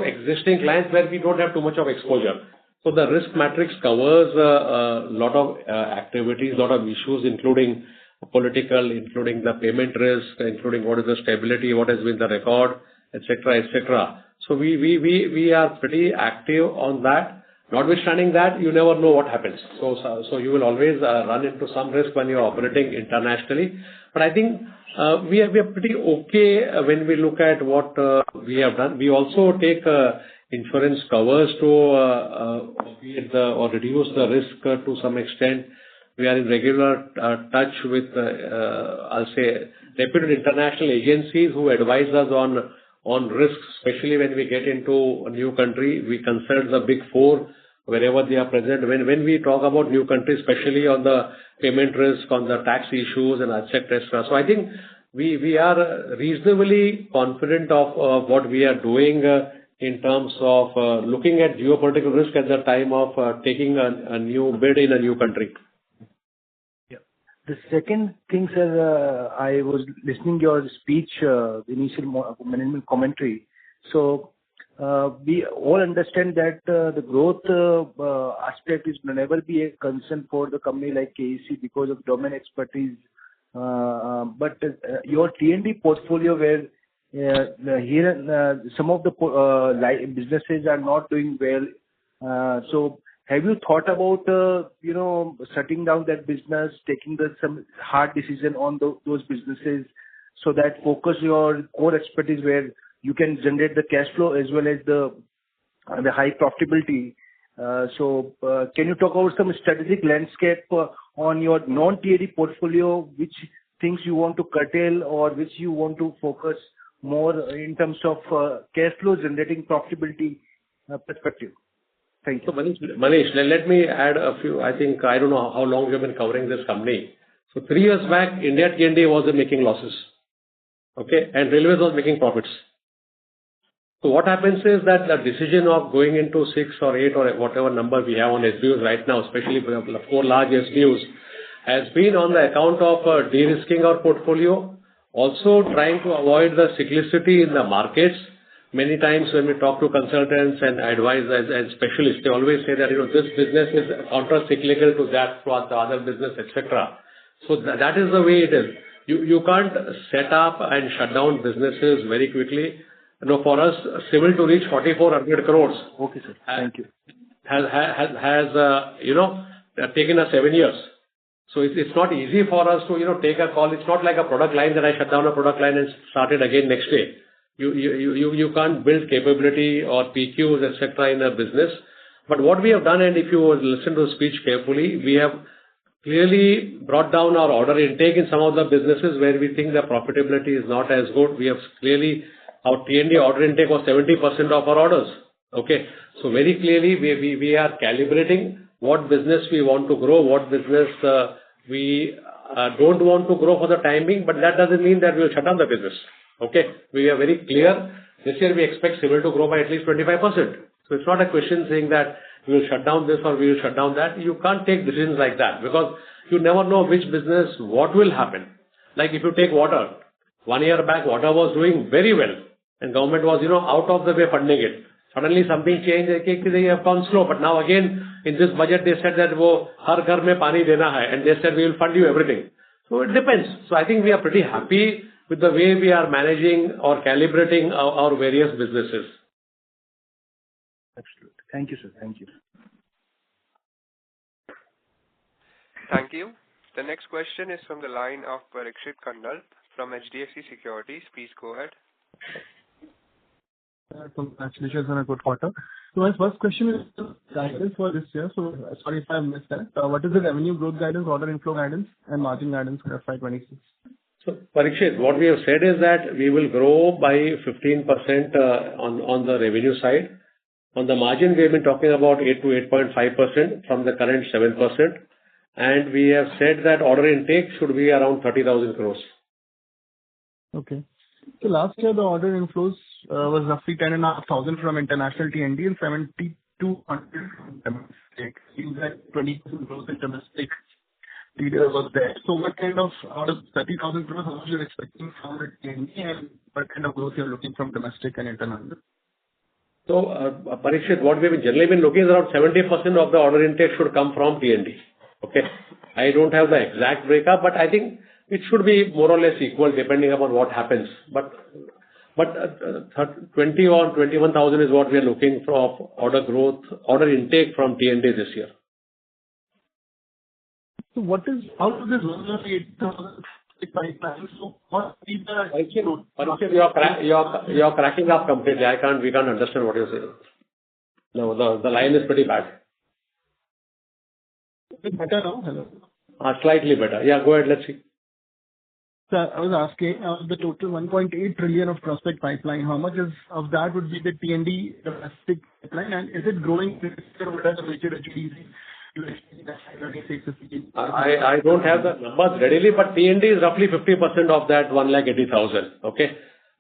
B: existing clients where we don't have too much of exposure. So the risk matrix covers a lot of activities, lot of issues, including political, including the payment risk, including what is the stability, what has been the record, etc., etc. So we are pretty active on that. Notwithstanding that, you never know what happens. So you will always run into some risk when you're operating internationally. But I think we are pretty okay when we look at what we have done. We also take insurance covers to obviate or reduce the risk to some extent. We are in regular touch with, I'll say, reputed international agencies who advise us on risks, especially when we get into a new country. We consult the Big Four wherever they are present. When we talk about new countries, especially on the payment risk, on the tax issues, and etc. So I think we are reasonably confident of what we are doing in terms of looking at geopolitical risk at the time of taking a new bid in a new country.
G: Yeah. The second thing, sir, I was listening to your speech, the initial management commentary. So we all understand that the growth aspect is never be a concern for the company like KEC because of domain expertise. But your T&D portfolio, where here some of the businesses are not doing well. So have you thought about shutting down that business, taking some hard decision on those businesses, so that focus your core expertise where you can generate the cash flow as well as the high profitability? So can you talk about some strategic landscape on your non-TAD portfolio, which things you want to curtail or which you want to focus more in terms of cash flow generating profitability perspective? Thank you.
B: So Manish, let me add a few. I don't know how long you've been covering this company. So 3 years back, India T&D was making losses. Okay, and Railways was making profits. So what happens is that the decision of going into 6 or 8 or whatever number we have on SBUs right now, especially for the 4 large SBUs, has been on the account of de-risking our portfolio, also trying to avoid the cyclicity in the markets. Many times when we talk to consultants and advisors and specialists, they always say that, this business is counter-cyclical to that, to the other business, etc. So that is the way it is. You can't set up and shut down businesses very quickly. For us, civil to reach 4,400 crores.
G: Okay, sir. Thank you.
B: Has taken us 7 years. So it's not easy for us to, take a call. It's not like a product line that I shut down a product line and start it again next day. You can't build capability or PQs, etc. in a business. But what we have done, and if you listen to the speech carefully, we have clearly brought down our order intake in some of the businesses where we think the profitability is not as good. We have clearly, our T&D order intake was 70% of our orders. Okay. So very clearly we are calibrating what business we want to grow, what business we don't want to grow for the time being, but that doesn't mean that we will shut down the business. Okay. We are very clear. This year we expect civil to grow by at least 25%. So it's not a question saying that we will shut down this or we will shut down that. You can't take decisions like that because you never know which business, what will happen. Like if you take water, 1 year back, water was doing very well and government was, out of the way funding it. Suddenly something changed, they have gone slow. But now again, in this budget, they said that har ghar mein pani dena hai, and they said we will fund you everything. So it depends. So I think we are pretty happy with the way we are managing or calibrating our various businesses.
G: Absolutely. Thank you, sir. Thank you.
A: Thank you. The next question is from the line of Parikshit Kandal from HDFC Securities. Please go ahead.
H: Congratulations on a good quarter. So my first question is guidance for this year. So sorry if I missed that. What is the revenue growth guidance, order inflow guidance, and margin guidance for FY'26?
B: So Parikshit, what we have said is that we will grow by 15% on the revenue side. On the margin, we have been talking about 8 to 8.5% from the current 7%. And we have said that order intake should be around 30,000 crores. Okay.
H: So last year, the order inflows was roughly 10,500 from international T&D and 7,200 from domestic. Seems like 20% growth in domestic leader was there. So what kind of, out of 30,000 crores, how much you're expecting from the T&D and what kind of growth you're looking from domestic and international?
B: So, Parikshit, what we've generally been looking is around 70% of the order intake should come from T&D. Okay. I don't have the exact breakup, but I think it should be more or less equal depending upon what happens. But 20 or 21,000 is what we are looking for order growth, order intake from T&D this year.
H: So what is, how does this 8,000 pipeline? So what is the...
B: Parikshit, you are cracking up completely. We can't understand what you're saying. No, the line is pretty bad.
H: Is it better now? Hello.
B: Slightly better. Yeah, go ahead. Let's see.
H: So I was asking, the total 1.8 trillion of prospect pipeline, how much of that would be the T&D domestic pipeline, and is it growing this year? What are the major HVDC?
B: I don't have the numbers readily, but T&D is roughly 50% of that 180,000. Okay.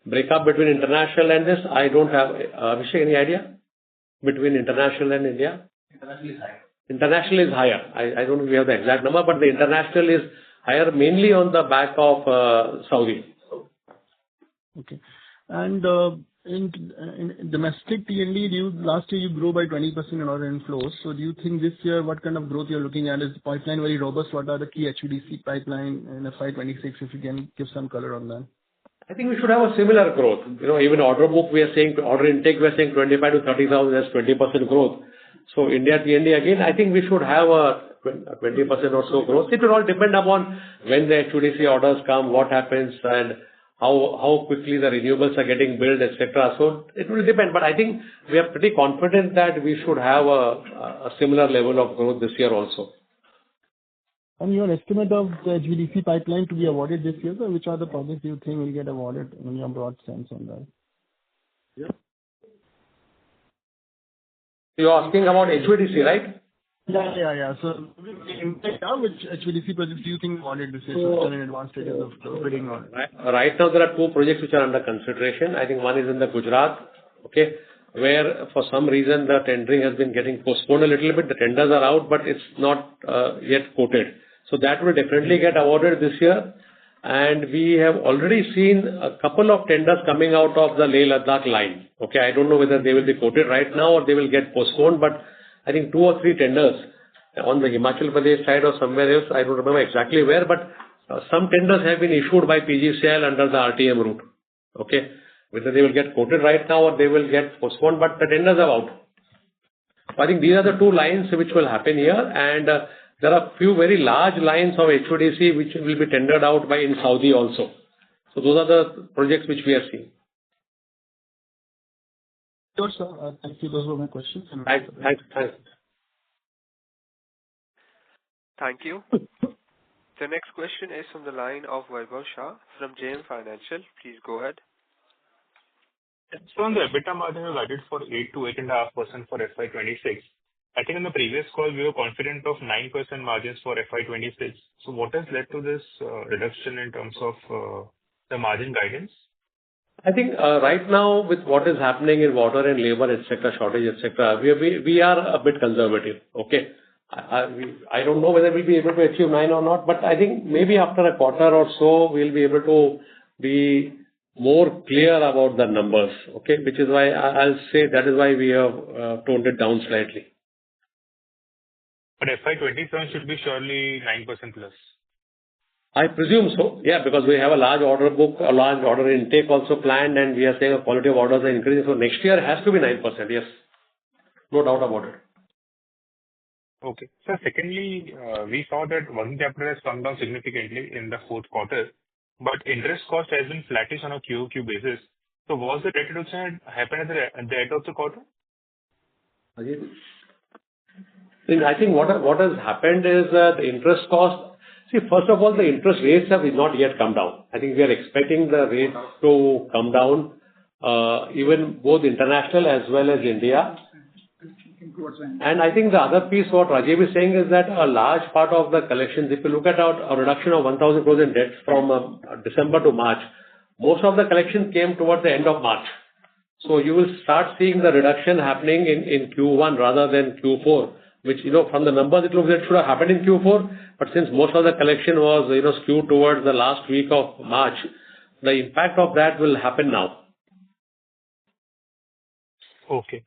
B: Breakup between international and this, I don't have. Abhishek, any idea? Between international and India?
G: International is higher.
B: International is higher. I don't know if we have the exact number, but the international is higher mainly on the back of Saudi.
H: Okay. And in domestic T&D, last year you grew by 20% in order inflows. So do you think this year, what kind of growth you're looking at? Is the pipeline very robust? What are the key HVDC pipeline in FY'26, if you can give some color on that?
B: I think we should have a similar growth. Even order book, we are saying, order intake, we are saying 25 to 30,000, that's 20% growth. So India T&D again, I think we should have a 20% or so growth. It will all depend upon when the HVDC orders come, what happens, and how quickly the renewables are getting built, etc. So it will depend. But I think we are pretty confident that we should have a similar level of growth this year also.
H: And your estimate of the HVDC pipeline to be awarded this year, which are the projects you think will get awarded in your broad sense on that?
B: Yeah. You're asking about HVDC, right?
H: Yeah. So, which HVDC projects do you think awarded this year? So in advanced stages of bidding on?
B: Right now, there are 2 projects which are under consideration. I think one is in the Gujarat okay, where for some reason the tendering has been getting postponed a little bit. The tenders are out, but it's not yet quoted. So that will definitely get awarded this year. And we have already seen a couple of tenders coming out of the Leh-Ladakh line. Okay, I don't know whether they will be quoted right now or they will get postponed, but I think 2 or 3 tenders on the Himachal Pradesh side or somewhere else, I don't remember exactly where, but some tenders have been issued by PGCIL under the RTM route. Okay, whether they will get quoted right now or they will get postponed, but the tenders are out. So I think these are the 2 lines which will happen here, and there are few very large lines of HVDC which will be tendered out by in Saudi also. So those are the projects which we are seeing.
H: Sure, sir. Thank you. Those were my questions.
B: Thanks.
A: Thank you. The next question is from the line of Vaibhav Shah from JM Financial. Please go ahead.
I: So on the EBITDA margin, you guided for 8 to 8.5% for FY'26. I think in the previous call, we were confident of 9% margins for FY'26. So what has led to this reduction in terms of the margin guidance?
B: I think right now with what is happening in water and labor, etc., shortage, etc., we are a bit conservative. Okay. I don't know whether we'll be able to achieve 9 or not, but I think maybe after a quarter or so, we'll be able to be more clear about the numbers. Okay. Which is why I'll say that is why we have toned it down slightly.
I: But FY'27 should be surely 9% plus.
B: I presume so. Yeah, because we have a large order book, a large order intake also planned, and we are saying the quality of orders are increasing. So next year has to be 9%. Yes. No doubt about it.
I: Okay. So secondly, we saw that working capital has come down significantly in the fourth quarter, but interest cost has been flattish on a QOQ basis. So was the debt reduction happened at the end of the quarter?
B: I think what has happened is that the interest cost. See, first of all, the interest rates have not yet come down. I think we are expecting the rates to come down, even both international as well as India. And I think the other piece, what Rajiv is saying, is that a large part of the collections, if you look at a reduction of 1,000 crores in debt from December to March, most of the collection came towards the end of March. So you will start seeing the reduction happening in Q1 rather than Q4, which, from the numbers, it looks like it should have happened in Q4. But since most of the collection was, skewed towards the last week of March, the impact of that will happen now.
I: Okay.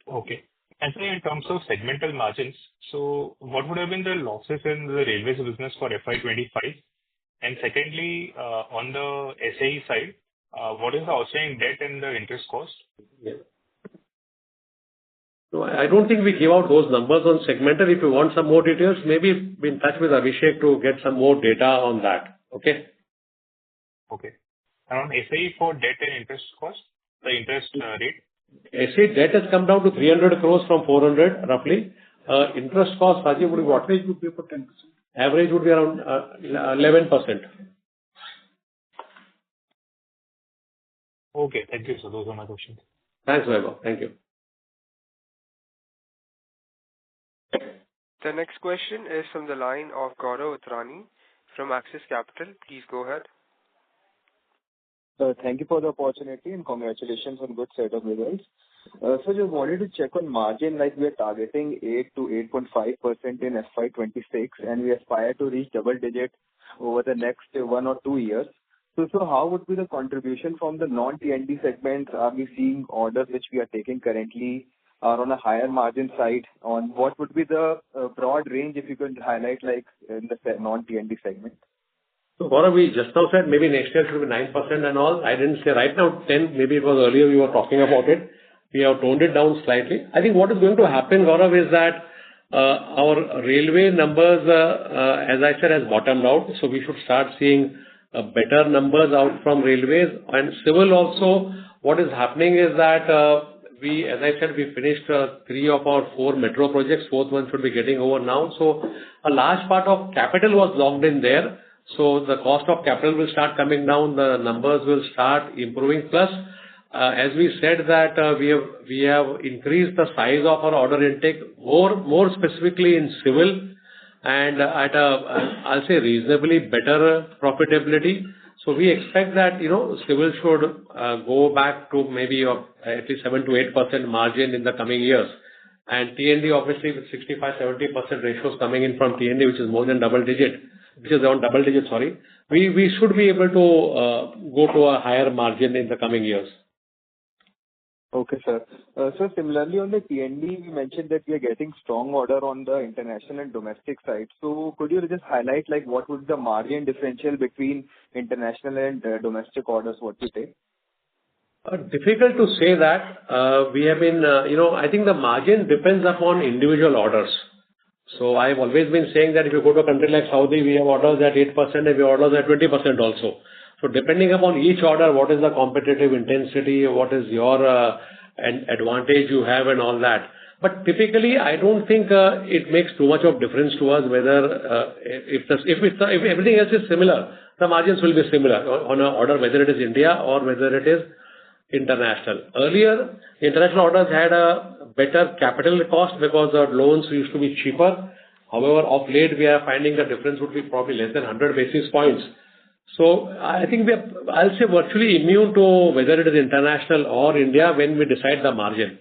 I: And so in terms of segmental margins, so what would have been the losses in the railways business for FY'25? And secondly, on the SAE side, what is the outstanding debt and the interest cost?
B: Yeah. No, I don't think we give out those numbers on segmental. If you want some more details, maybe be in touch with Abhishek to get some more data on that. Okay?
I: Okay. And on SAE for debt and interest cost, the interest rate?
B: SAE debt has come down to 300 crores from 400 roughly. Interest cost, Rajiv, would be what?
E: Average would be about 10%.
B: Average would be around 11%.
I: Okay. Thank you. So those are my questions.
B: Thanks, Vaibhav. Thank you.
A: The next question is from the line of Gaurav Uttrani from Axis Capital. Please go ahead.
J: Thank you for the opportunity and congratulations on good set of results. So just wanted to check on margin, like we are targeting 8 to 8.5% in FY'26, and we aspire to reach double digit over the next 1 or 2 years. So how would be the contribution from the non-T&D segments? Are we seeing orders which we are taking currently are on a higher margin side? On what would be the broad range, if you could highlight, like in the non-T&D segment?
B: So Gaurav, we just now said maybe next year should be 9% and all. I didn't say right now 10, maybe it was earlier we were talking about it. We have toned it down slightly. I think what is going to happen, Gaurav, is that our railway numbers, as I said, has bottomed out. So we should start seeing better numbers out from railways. And civil also, what is happening is that as I said, we finished 3 of our 4 metro projects. 4th one should be getting over now. So a large part of capital was locked in there. So the cost of capital will start coming down. The numbers will start improving. Plus, as we said that we have increased the size of our order intake more specifically in civil and at I'll say reasonably better profitability. So we expect that, civil should go back to maybe at least 7 to 8% margin in the coming years. And T&D, obviously, with 65-70% ratios coming in from T&D, which is more than double digit, which is around double digit, sorry, we should be able to go to a higher margin in the coming years.
J: Okay, sir. So similarly on the T&D, we mentioned that we are getting strong order on the international and domestic side. So could you just highlight like what would the margin differential between international and domestic orders, what you take?
B: Difficult to say that. We have been, I think the margin depends upon individual orders. So I've always been saying that if you go to a country like Saudi, we have orders at 8% and we have orders at 20% also. So depending upon each order, what is the competitive intensity, what is your advantage you have and all that. But typically, I don't think it makes too much of difference to us whether if everything else is similar, the margins will be similar on an order, whether it is India or whether it is international. Earlier, international orders had a better capital cost because the loans used to be cheaper. However, of late, we are finding the difference would be probably less than 100 basis points. So I think I'll say virtually immune to whether it is international or India when we decide the margin.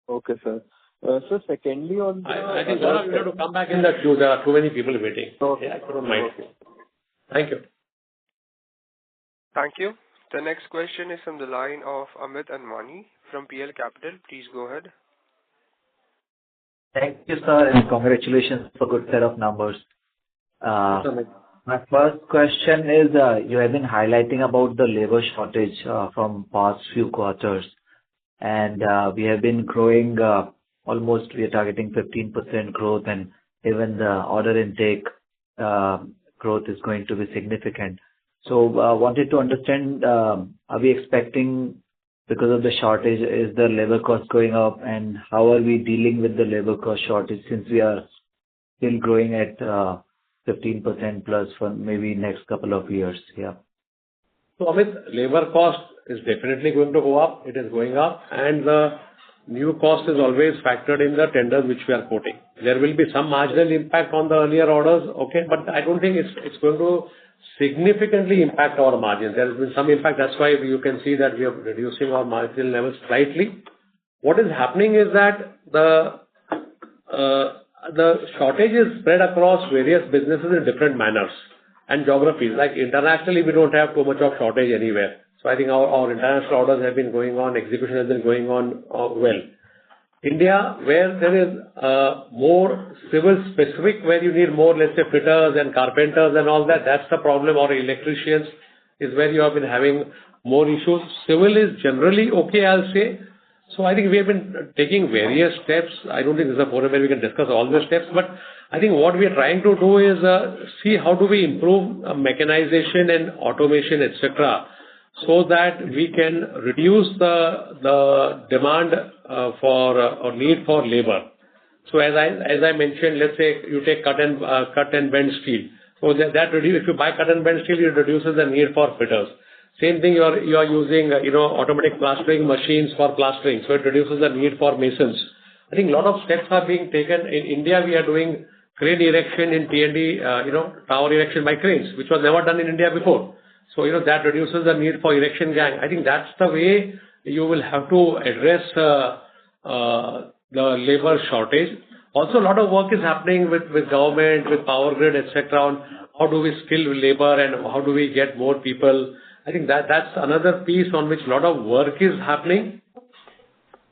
J: Okay, sir. So secondly on the...
B: I think you have to come back in the queue. There are too many people waiting.
J: Okay.
B: Yeah, I couldn't mind.
J: Okay.
B: Thank you.
A: Thank you. The next question is from the line of Amit Anwani from PL Capital. Please go ahead.
K: Thank you, sir, and congratulations for good set of numbers. My first question is, you have been highlighting about the labor shortage from past few quarters, and we have been growing almost, we are targeting 15% growth, and even the order intake growth is going to be significant. So wanted to understand, are we expecting, because of the shortage, is the labor cost going up, and how are we dealing with the labor cost shortage since we are still growing at 15% plus for maybe next couple of years? Yeah.
B: So Amit, labor cost is definitely going to go up. It is going up, and the new cost is always factored in the tenders which we are quoting. There will be some marginal impact on the earlier orders, okay, but I don't think it's going to significantly impact our margins. There has been some impact. That's why you can see that we are reducing our margin levels slightly. What is happening is that the shortage is spread across various businesses in different manners and geographies. Like internationally, we don't have too much of shortage anywhere. So I think our international orders have been going on, execution has been going on well. India, where there is more civil specific, where you need more, let's say, fitters and carpenters and all that, that's the problem, or electricians is where you have been having more issues. Civil is generally okay, I'll say. So I think we have been taking various steps. I don't think this is a forum where we can discuss all the steps, but I think what we are trying to do is see how do we improve mechanization and automation, etc., so that we can reduce the demand or need for labor. So as I mentioned, let's say you take cut and bend steel. So if you buy cut and bend steel, it reduces the need for fitters. Same thing, you are using automatic plastering machines for plastering, so it reduces the need for masons. I think a lot of steps are being taken. In India, we are doing crane erection in T&D, tower erection by cranes, which was never done in India before. So that reduces the need for erection gang. I think that's the way you will have to address the labor shortage. Also, a lot of work is happening with government, with power grid, etc., on how do we skill labor and how do we get more people. I think that's another piece on which a lot of work is happening.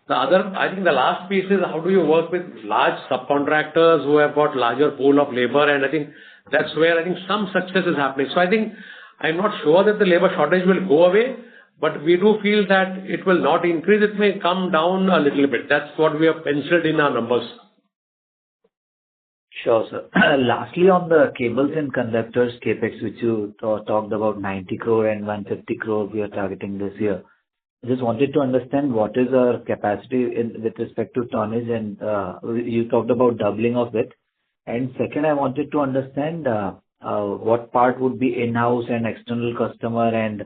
B: I think the last piece is how do you work with large subcontractors who have got larger pool of labor, and I think that's where I think some success is happening. So I think I'm not sure that the labor shortage will go away, but we do feel that it will not increase. It may come down a little bit. That's what we have penciled in our numbers.
K: Sure, sir. Lastly, on the cables and conductors capex, which you talked about 90 crore and 150 crore we are targeting this year. Just wanted to understand what is our capacity with respect to tonnage, and you talked about doubling of it. And second, I wanted to understand what part would be in-house and external customer, and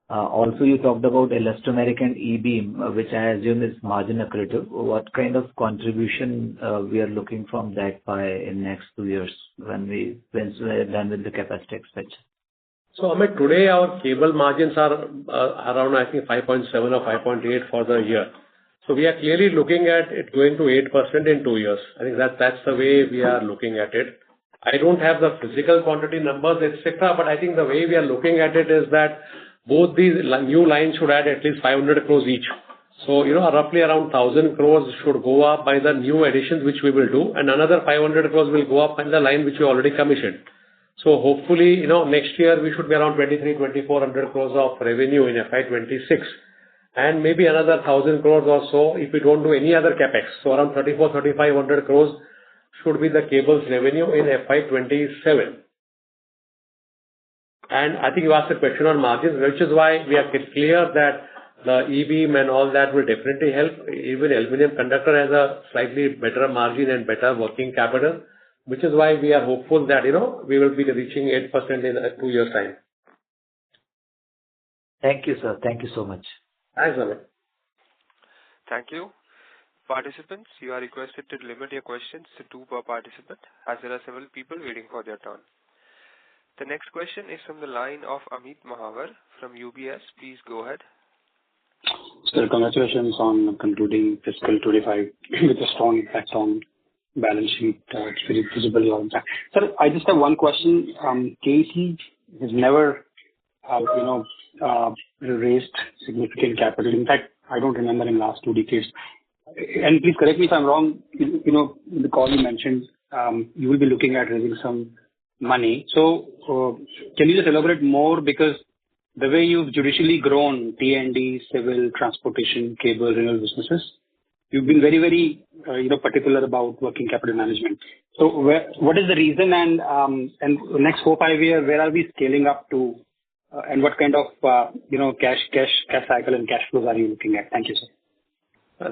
K: also you talked about elastomeric and E-beam, which I assume is margin accretive. What kind of contribution we are looking from that in next 2 years when we are done with the capacity expansion?
B: So, Amit, today our cable margins are around, I think, 5.7 or 5.8 for the year. So we are clearly looking at it going to 8% in 2 years. I think that's the way we are looking at it. I don't have the physical quantity numbers, etc., but I think the way we are looking at it is that both these new lines should add at least 500 crores each. So, roughly around 1,000 crores should go up by the new additions which we will do, and another 500 crores will go up by the line which we already commissioned. So hopefully, next year we should be around 2,400 crores of revenue in FY'26, and maybe another 1,000 crores or so if we don't do any other capex. So around 3,500 crores should be the cables revenue in FY'27. And I think you asked a question on margins, which is why we are clear that the E-beam and all that will definitely help. Even aluminum conductor has a slightly better margin and better working capital, which is why we are hopeful that, we will be reaching 8% in 2 years' time.
K: Thank you, sir. Thank you so much.
B: Thanks, Amit.
A: Thank you. Participants, you are requested to limit your questions to 2 per participant, as there are several people waiting for their turn. The next question is from the line of Amit Mahavar from UBS. Please go ahead.
L: Sir, congratulations on concluding fiscal 25 with a strong impact on balance sheet. It's very visible on that. Sir, I just have one question. KEC has never, raised significant capital. In fact, I don't remember in the last 2 decades. And please correct me if I'm wrong. In the call you mentioned you will be looking at raising some money. So can you just elaborate more? Because the way you've judicially grown T&D, civil, transportation, cable, renewable businesses, you've been very, very particular about working capital management. So what is the reason, and next 4-5 years, where are we scaling up to, and what kind of cash cycle and cash flows are you looking at? Thank you, sir.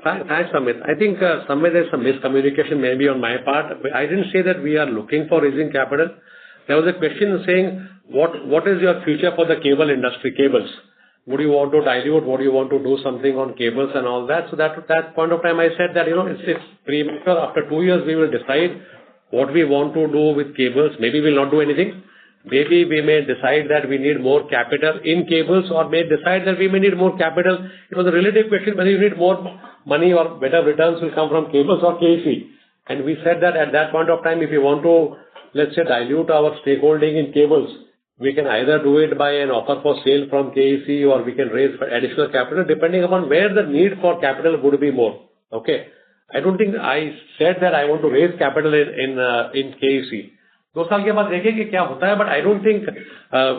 B: Thanks, Amit. I think somewhere there's some miscommunication maybe on my part. I didn't say that we are looking for raising capital. There was a question saying, what is your future for the cable industry, cables? Would you want to dilute? Would you want to do something on cables and all that? So that point of time I said that, it's premature. After 2 years, we will decide what we want to do with cables. Maybe we'll not do anything. Maybe we may decide that we need more capital in cables, or may decide that we may need more capital. It was a relative question whether you need more money or better returns will come from cables or KEC. And we said that at that point of time, if you want to, let's say, dilute our stakeholding in cables, we can either do it by an offer for sale from KEC, or we can raise additional capital depending upon where the need for capital would be more. Okay. I don't think I said that I want to raise capital in KEC. 2 साल के बाद देखेंगे क्या होता है, but I don't think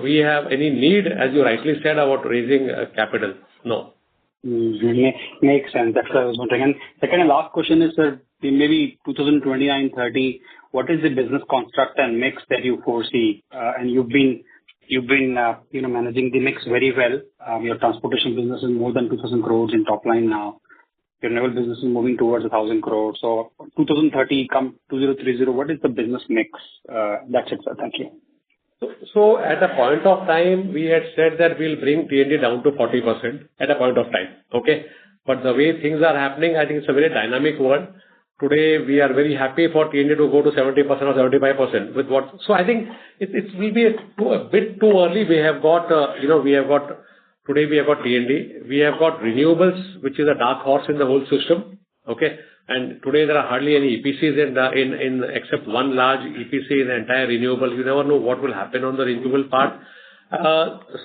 B: we have any need, as you rightly said, about raising capital. No.
L: Makes sense. That's what I was wondering. And second and last question is, sir, maybe 2029-30, what is the business construct and mix that you foresee? And you've been managing the mix very well. Your transportation business is more than 2,000 crores in top line now. Your naval business is moving towards 1,000 crores. So 2030, come 2030, what is the business mix? That's it, sir. Thank you.
B: So at a point of time, we had said that we'll bring T&D down to 40% at a point of time. Okay. But the way things are happening, I think it's a very dynamic world. Today, we are very happy for T&D to go to 70% or 75% with what. So I think it will be a bit too early. We have got, today we have got T&D. We have got renewables, which is a dark horse in the whole system. Okay. And today there are hardly any EPCs in except one large EPC in the entire renewable. You never know what will happen on the renewable part.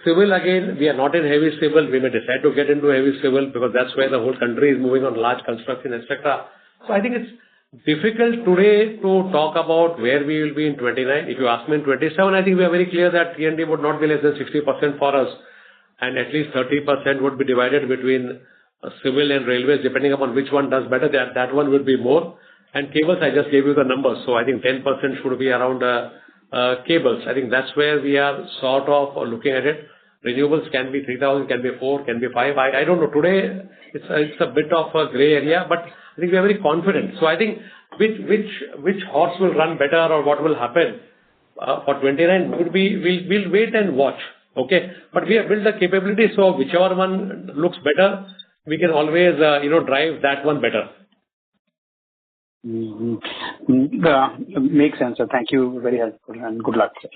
B: Civil, again, we are not in heavy civil. We may decide to get into heavy civil because that's where the whole country is moving on large construction, etc. So I think it's difficult today to talk about where we will be in 29. If you ask me in 27, I think we are very clear that T&D would not be less than 60% for us, and at least 30% would be divided between civil and railways, depending upon which one does better. That one will be more. And cables, I just gave you the numbers. So I think 10% should be around cables. I think that's where we are sort of looking at it. Renewables can be 3,000, can be 4, can be 5. I don't know. Today, it's a bit of a gray area, but I think we are very confident. So I think which horse will run better or what will happen for 29 would be, we'll wait and watch. Okay. But we have built the capability. So whichever one looks better, we can always, drive that one better.
L: Makes sense, sir. Thank you. Very helpful, and good luck, sir.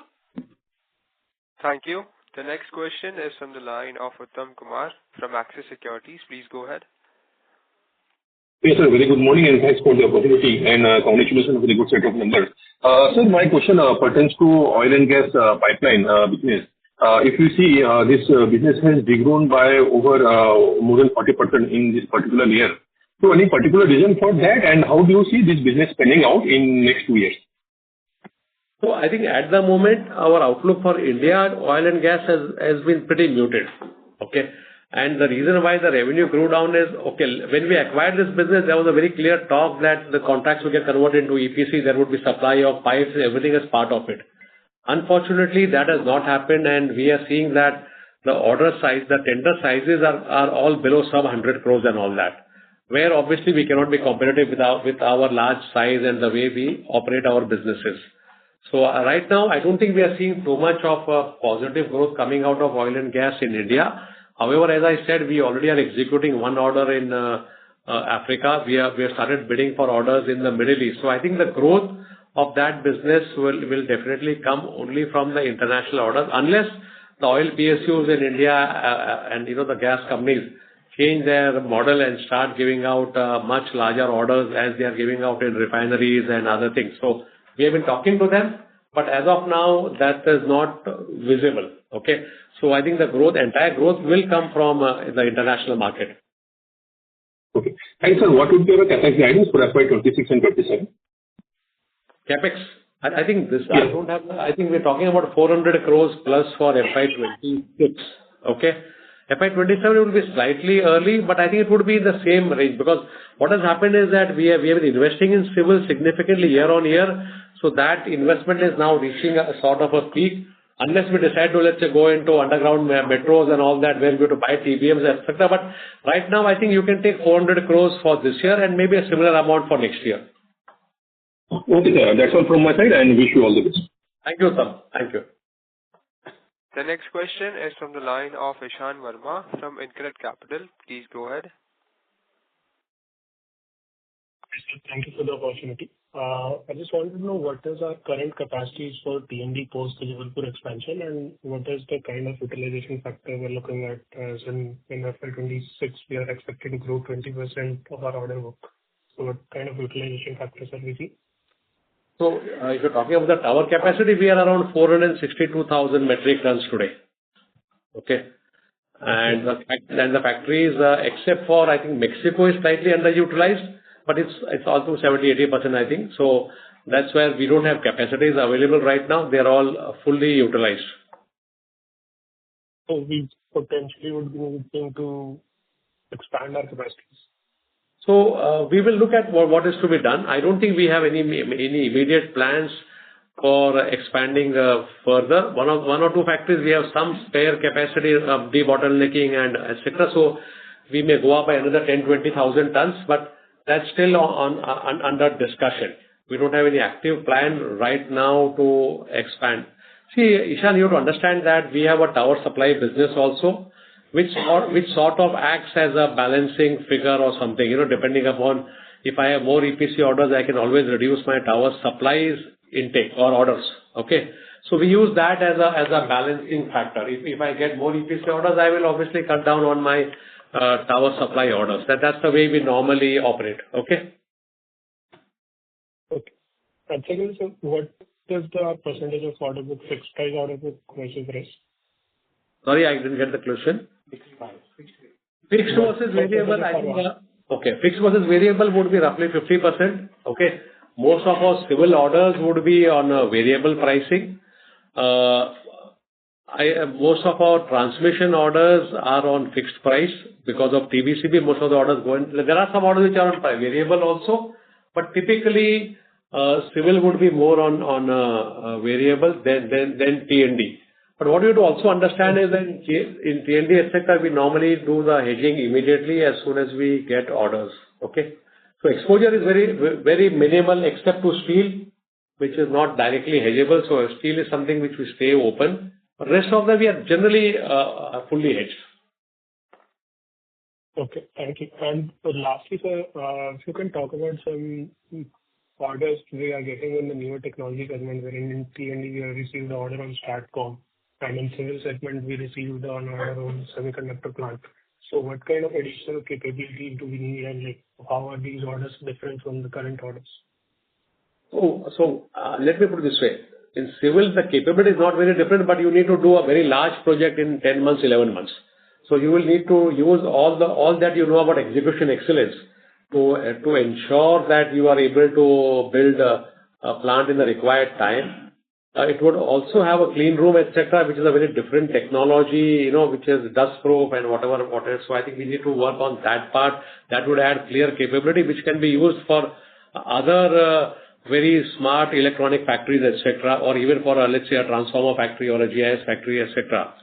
A: Thank you. The next question is from the line of Uttam Kumar from Axis Securities. Please go ahead.
M: Yes, sir. Very good morning, and thanks for the opportunity, and congratulations on the good set of numbers. Sir, my question pertains to oil and gas pipeline business. If you see, this business has degrown by over more than 40% in this particular year. So any particular reason for that, and how do you see this business panning out in next 2 years?
B: So I think at the moment, our outlook for India oil and gas has been pretty muted. Okay. And the reason why the revenue grew down is, okay, when we acquired this business, there was a very clear talk that the contracts would get converted into EPC, there would be supply of pipes, everything is part of it. Unfortunately, that has not happened, and we are seeing that the order size, the tender sizes are all below sub 100 crores and all that, where obviously we cannot be competitive with our large size and the way we operate our businesses. So right now, I don't think we are seeing too much of a positive growth coming out of oil and gas in India. However, as I said, we already are executing one order in Africa. We have started bidding for orders in the Middle East. So I think the growth of that business will definitely come only from the international orders, unless the oil PSUs in India and the gas companies change their model and start giving out much larger orders as they are giving out in refineries and other things. So we have been talking to them, but as of now, that is not visible. Okay. So I think the entire growth will come from the international market.
M: Okay. And sir, what would be your CapEx guidance for FY'26 and 27?
B: CapEx, I think this, I don't have, I think we're talking about 400 crores plus for FY'26. Okay. FY'27 will be slightly early, but I think it would be in the same range, because what has happened is that we have been investing in civil significantly year on year. So that investment is now reaching a sort of a peak. Unless we decide to, let's say, go into underground metros and all that, we're going to buy TBMs, etc. But right now, I think you can take 400 crores for this year and maybe a similar amount for next year.
M: Okay, sir. That's all from my side, and wish you all the best.
B: Thank you, sir. Thank you.
A: The next question is from the line of Ishan Verma from InCred Capital. Please go ahead.
N: Thank you for the opportunity. I just wanted to know what is our current capacities for T&D post the Jabalpur expansion, and what is the kind of utilization factor we're looking at, as in FY'26 we are expected to grow 20% of our order book. So what kind of utilization factors are we seeing?
B: So if you're talking about the tower capacity, we are around 462,000 metric tons today. Okay. And the factories, except for, I think Mexico is slightly underutilized, but it's also 70-80%, I think. So that's where we don't have capacities available right now. They're all fully utilized.
N: So we potentially would be looking to expand our capacities.
B: So we will look at what is to be done. I don't think we have any immediate plans for expanding further. One or two factories, we have some spare capacity of debottlenecking and etc. So we may go up by another 10-20,000 tons, but that's still under discussion. We don't have any active plan right now to expand. See, Ishan, you have to understand that we have a tower supply business also, which sort of acts as a balancing figure or something, depending upon if I have more EPC orders, I can always reduce my tower supplies intake or orders. Okay. So we use that as a balancing factor. If I get more EPC orders, I will obviously cut down on my tower supply orders. That's the way we normally operate. Okay.
N: Okay. And secondly, so what is the percentage of order book fixed price order book versus rest?
B: Sorry, I didn't get the question. Fixed versus variable, I think. Okay, fixed versus variable would be roughly 50%. Okay, most of our civil orders would be on a variable pricing. Most of our transmission orders are on fixed price because of TBCB. Most of the orders go in. There are some orders which are on variable also, but typically civil would be more on variable than T&D. But what you have to also understand is that in T&D, etc., we normally do the hedging immediately as soon as we get orders. Okay. So exposure is very, very minimal except to steel, which is not directly hedgeable. So steel is something which we stay open. But rest of them, we are generally fully hedged.
N: Okay. Thank you. And lastly, sir, if you can talk about some orders we are getting in the newer technology segment, wherein in T&D we have received the order on STATCOM. And in civil segment, we received on our own semiconductor plant. So what kind of additional capability do we need, and like, how are these orders different from the current orders?
B: Let me put it this way. In civil, the capability is not very different, but you need to do a very large project in 10 months, 11 months. So you will need to use all that you know about execution excellence to ensure that you are able to build a plant in the required time. It would also have a clean room, etc., which is a very different technology, which is dust proof and whatever. So I think we need to work on that part. That would add clear capability, which can be used for other very smart electronic factories, etc., or even for let's say a transformer factory or a GIS factory, etc.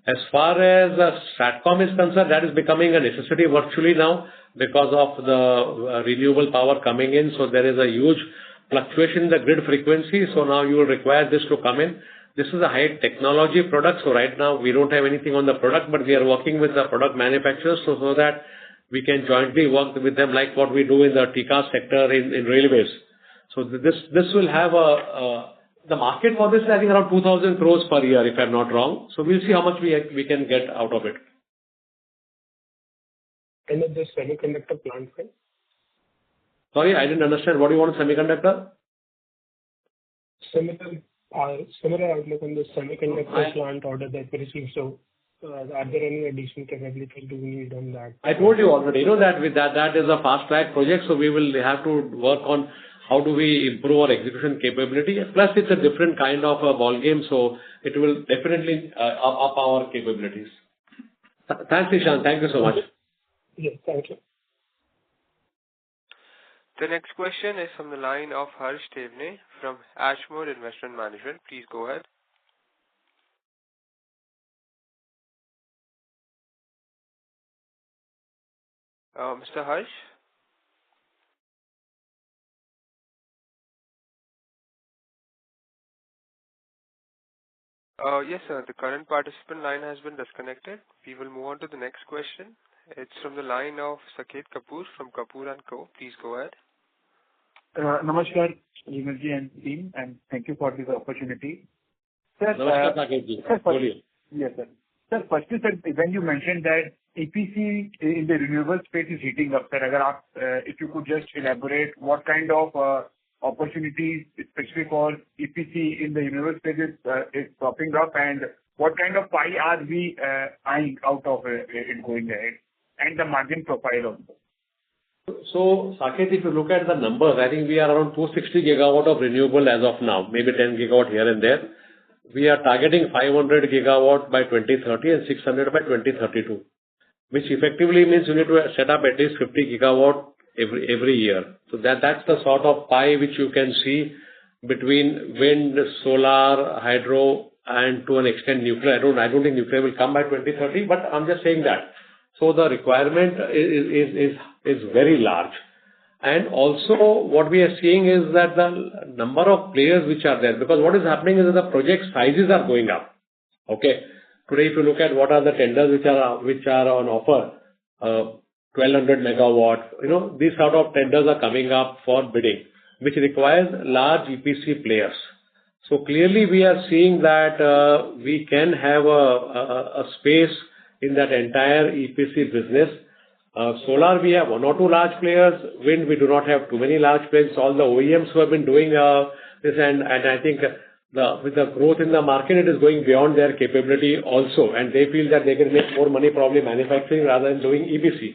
B: As far as STATCOM is concerned, that is becoming a necessity virtually now because of the renewable power coming in. So there is a huge fluctuation in the grid frequency. So now you will require this to come in. This is a high technology product. So right now we don't have anything on the product, but we are working with the product manufacturers so that we can jointly work with them like what we do in the TCAS sector in railways. So this will have the market for this is I think around 2,000 crores per year, if I'm not wrong. So we'll see how much we can get out of it.
N: And then the semiconductor plant, right?
B: Sorry, I didn't understand. What do you want semiconductor?
N: Similar outlook on the semiconductor plant order that we received. So are there any additional capabilities do we need on that?
B: I told you already, that is a fast track project. So we will have to work on how do we improve our execution capability. Plus, it's a different kind of a ball game, so it will definitely up our capabilities. Thanks, Ishan. Thank you so much.
N: Yes, thank you.
A: The next question is from the line of Harsh Devne from Ashmore Investment Management. Please go ahead. Mr. Harsh? Yes, sir. The current participant line has been disconnected. We will move on to the next question. It's from the line of Saket Kapoor from Kapoor & Co. Please go ahead.
O: Namaskar, Vimalji and team, and thank you for this opportunity. Sir,
B: Namaskar, Saketji.
O: Yes, sir. Sir, firstly, sir, when you mentioned that EPC in the renewable space is heating up, sir, if you could just elaborate what kind of opportunities, especially for EPC in the renewable space, is popping up, and what kind of pie are we eyeing out of it going ahead, and the margin profile also.
B: So, Saket, if you look at the numbers, I think we are around 260 gigawatt of renewable as of now, maybe 10 gigawatt here and there. We are targeting 500 gigawatt by 2030 and 600 by 2032, which effectively means you need to set up at least 50 gigawatt every year. So that's the sort of pie which you can see between wind, solar, hydro, and to an extent nuclear. I don't think nuclear will come by 2030, but I'm just saying that. So the requirement is very large. And also what we are seeing is that the number of players which are there, because what is happening is that the project sizes are going up. Okay. Today, if you look at what are the tenders which are on offer, 1200 megawatt, these sort of tenders are coming up for bidding, which requires large EPC players. So clearly we are seeing that we can have a space in that entire EPC business. Solar, we have one or two large players. Wind, we do not have too many large players. All the OEMs who have been doing this, and I think with the growth in the market, it is going beyond their capability also, and they feel that they can make more money probably manufacturing rather than doing EPC.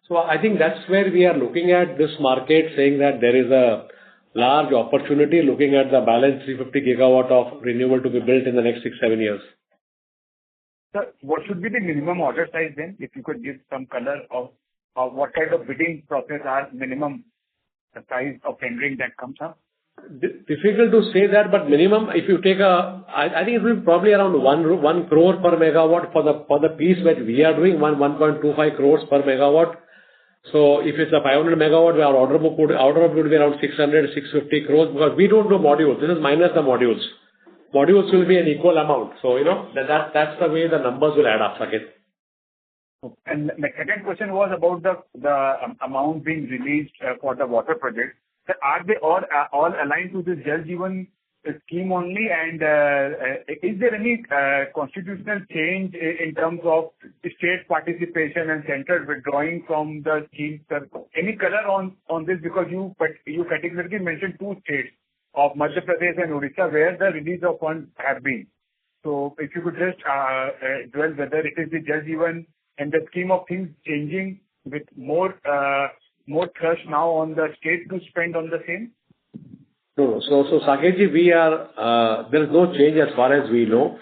B: So I think that's where we are looking at this market, saying that there is a large opportunity, looking at the balance 350 gigawatt of renewable to be built in the next 6-7 years.
O: Sir, what should be the minimum order size then? If you could give some color of what kind of bidding process are minimum size of tendering that comes up?
B: Difficult to say that, but minimum, if you take I think it will be probably around 1 crore per megawatt for the piece that we are doing, 1.25 crores per megawatt. So if it's a 500 megawatt, our order book would be around 600-650 crores, because we don't do modules. This is minus the modules. Modules will be an equal amount. So, that's the way the numbers will add up, Saket.
O: And the second question was about the amount being released for the water project. So are they all aligned to this Jal Jeevan scheme only? And is there any constitutional change in terms of state participation and central withdrawing from the scheme, sir? Any color on this? Because you categorically mentioned two states of Madhya Pradesh and Odisha where the release of funds have been. So if you could just dwell whether it is the Jal Jeevan and the scheme of things changing with more thrust now on the state to spend on the same?
B: No. So Saketji, there is no change as far as we know.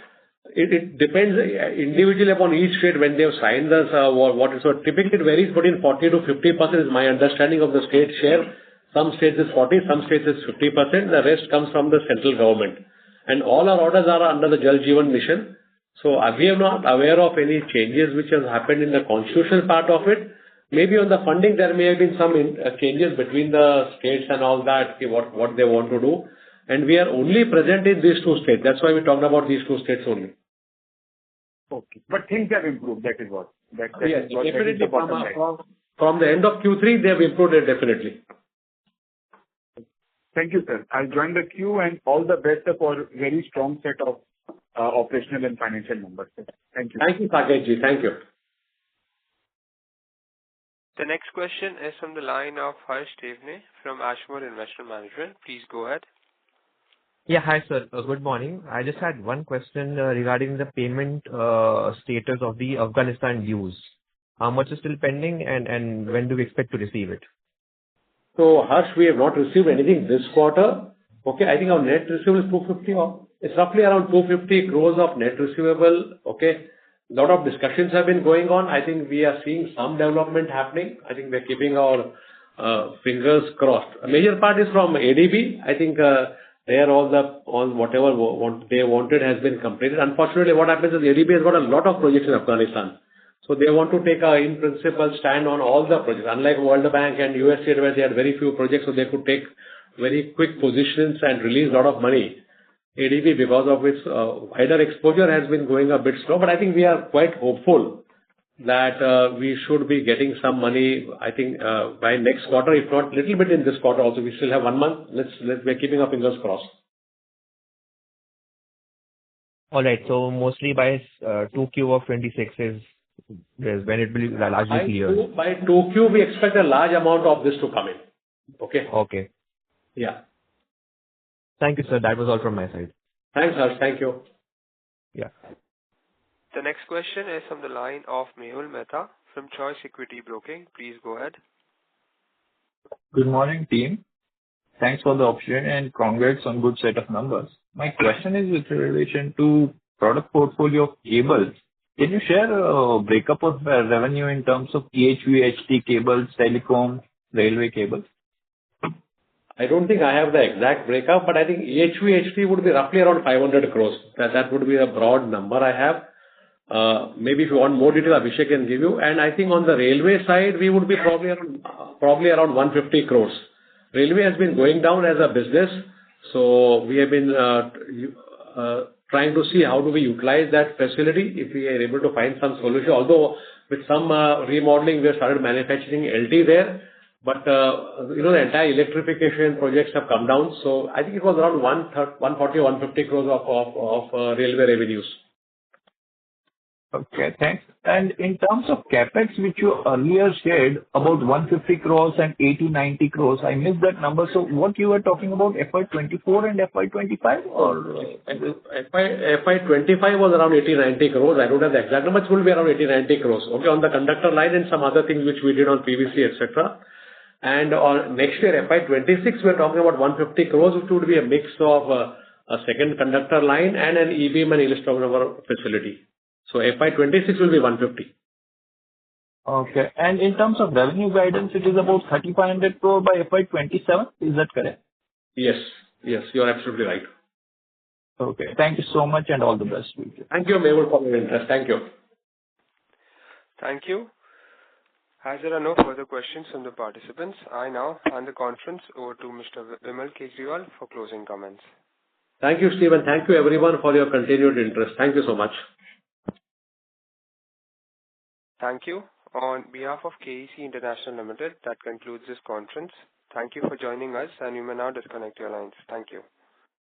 B: It depends individually upon each state when they have signed this, what is. So typically it varies between 40 to 50% is my understanding of the state share. Some states is 40, some states is 50%. The rest comes from the central government. And all our orders are under the Jal Jeevan mission. So we are not aware of any changes which has happened in the constitutional part of it. Maybe on the funding, there may have been some changes between the states and all that, what they want to do. And we are only present in these two states. That's why we talked about these two states only.
O: Okay. But things have improved. That is what.
B: Yes, definitely. From the end of Q3, they have improved it definitely.
O: Thank you, sir. I'll join the queue, and all the best for very strong set of operational and financial numbers, sir. Thank you.
B: Thank you, Saketji. Thank you.
A: The next question is from the line of Harsh Devne from Ashmore Investment Management. Please go ahead.
P: Yeah, hi, sir. Good morning. I just had one question regarding the payment status of the Afghanistan dues. How much is still pending, and when do we expect to receive it?
B: So, Harsh, we have not received anything this quarter. Okay, I think our net receivable is 250 or it's roughly around 250 crores of net receivable. Okay. A lot of discussions have been going on. I think we are seeing some development happening. I think we're keeping our fingers crossed. A major part is from ADB. I think there all whatever they wanted has been completed. Unfortunately, what happens is ADB has got a lot of projects in Afghanistan. So they want to take a in principle stand on all the projects. Unlike World Bank and USAID where they had very few projects, so they could take very quick positions and release a lot of money. ADB, because of its wider exposure, has been going a bit slow, but I think we are quite hopeful that we should be getting some money, I think, by next quarter, if not little bit in this quarter also. We still have 1 month. We're keeping our fingers crossed.
P: All right. So mostly by 2Q of 26 is when it will be largely clear.
B: By 2Q, we expect a large amount of this to come in. Okay?
P: Okay.
B: Yeah.
P: Thank you, sir. That was all from my side.
B: Thanks, Harsh. Thank you.
P: Yeah.
A: The next question is from the line of Mehul Mehta from Choice Equity Broking. Please go ahead.
Q: Good morning, team. Thanks for the opportunity and congrats on good set of numbers. My question is with relation to product portfolio of cables. Can you share a breakup of revenue in terms of EHV, cables, telecom, railway cables?
B: I don't think I have the exact breakup, but I think EHV would be roughly around 500 crores. That would be a broad number I have. Maybe if you want more detail, Abhishek can give you. And I think on the railway side, we would be probably around 150 crores. Railway has been going down as a business, so we have been trying to see how do we utilize that facility if we are able to find some solution. Although with some remodeling, we have started manufacturing LT there. But, the entire electrification projects have come down. So I think it was around 140 or 150 crores of railway revenues.
Q: Okay, thanks. And in terms of CapEx, which you earlier shared about 150 crores and 80-90 crores, I missed that number. So what you were talking about, FY'24 and FY'25 or?
B: FY'25 was around 80-90 crores. I don't have the exact number. It will be around 80-90 crores. Okay, on the conductor line and some other things which we did on PVC, etc. And on next year, FY'26, we're talking about 150 crores, which would be a mix of a second conductor line and an E-beam and elastomer facility. So FY'26 will be 150.
Q: Okay. And in terms of revenue guidance, it is about 3,500 crore by FY'27. Is that correct?
B: Yes. Yes, you are absolutely right.
Q: Okay. Thank you so much and all the best.
B: Thank you, Mehul, for your interest. Thank you.
A: Thank you. As there are no further questions from the participants, I now hand the conference over to Mr. Vimal Kejriwal for closing comments.
B: Thank you, Stephen. Thank you, everyone, for your continued interest. Thank you so much.
A: Thank you. On behalf of KEC International Limited, that concludes this conference. Thank you for joining us, and you may now disconnect your lines. Thank you.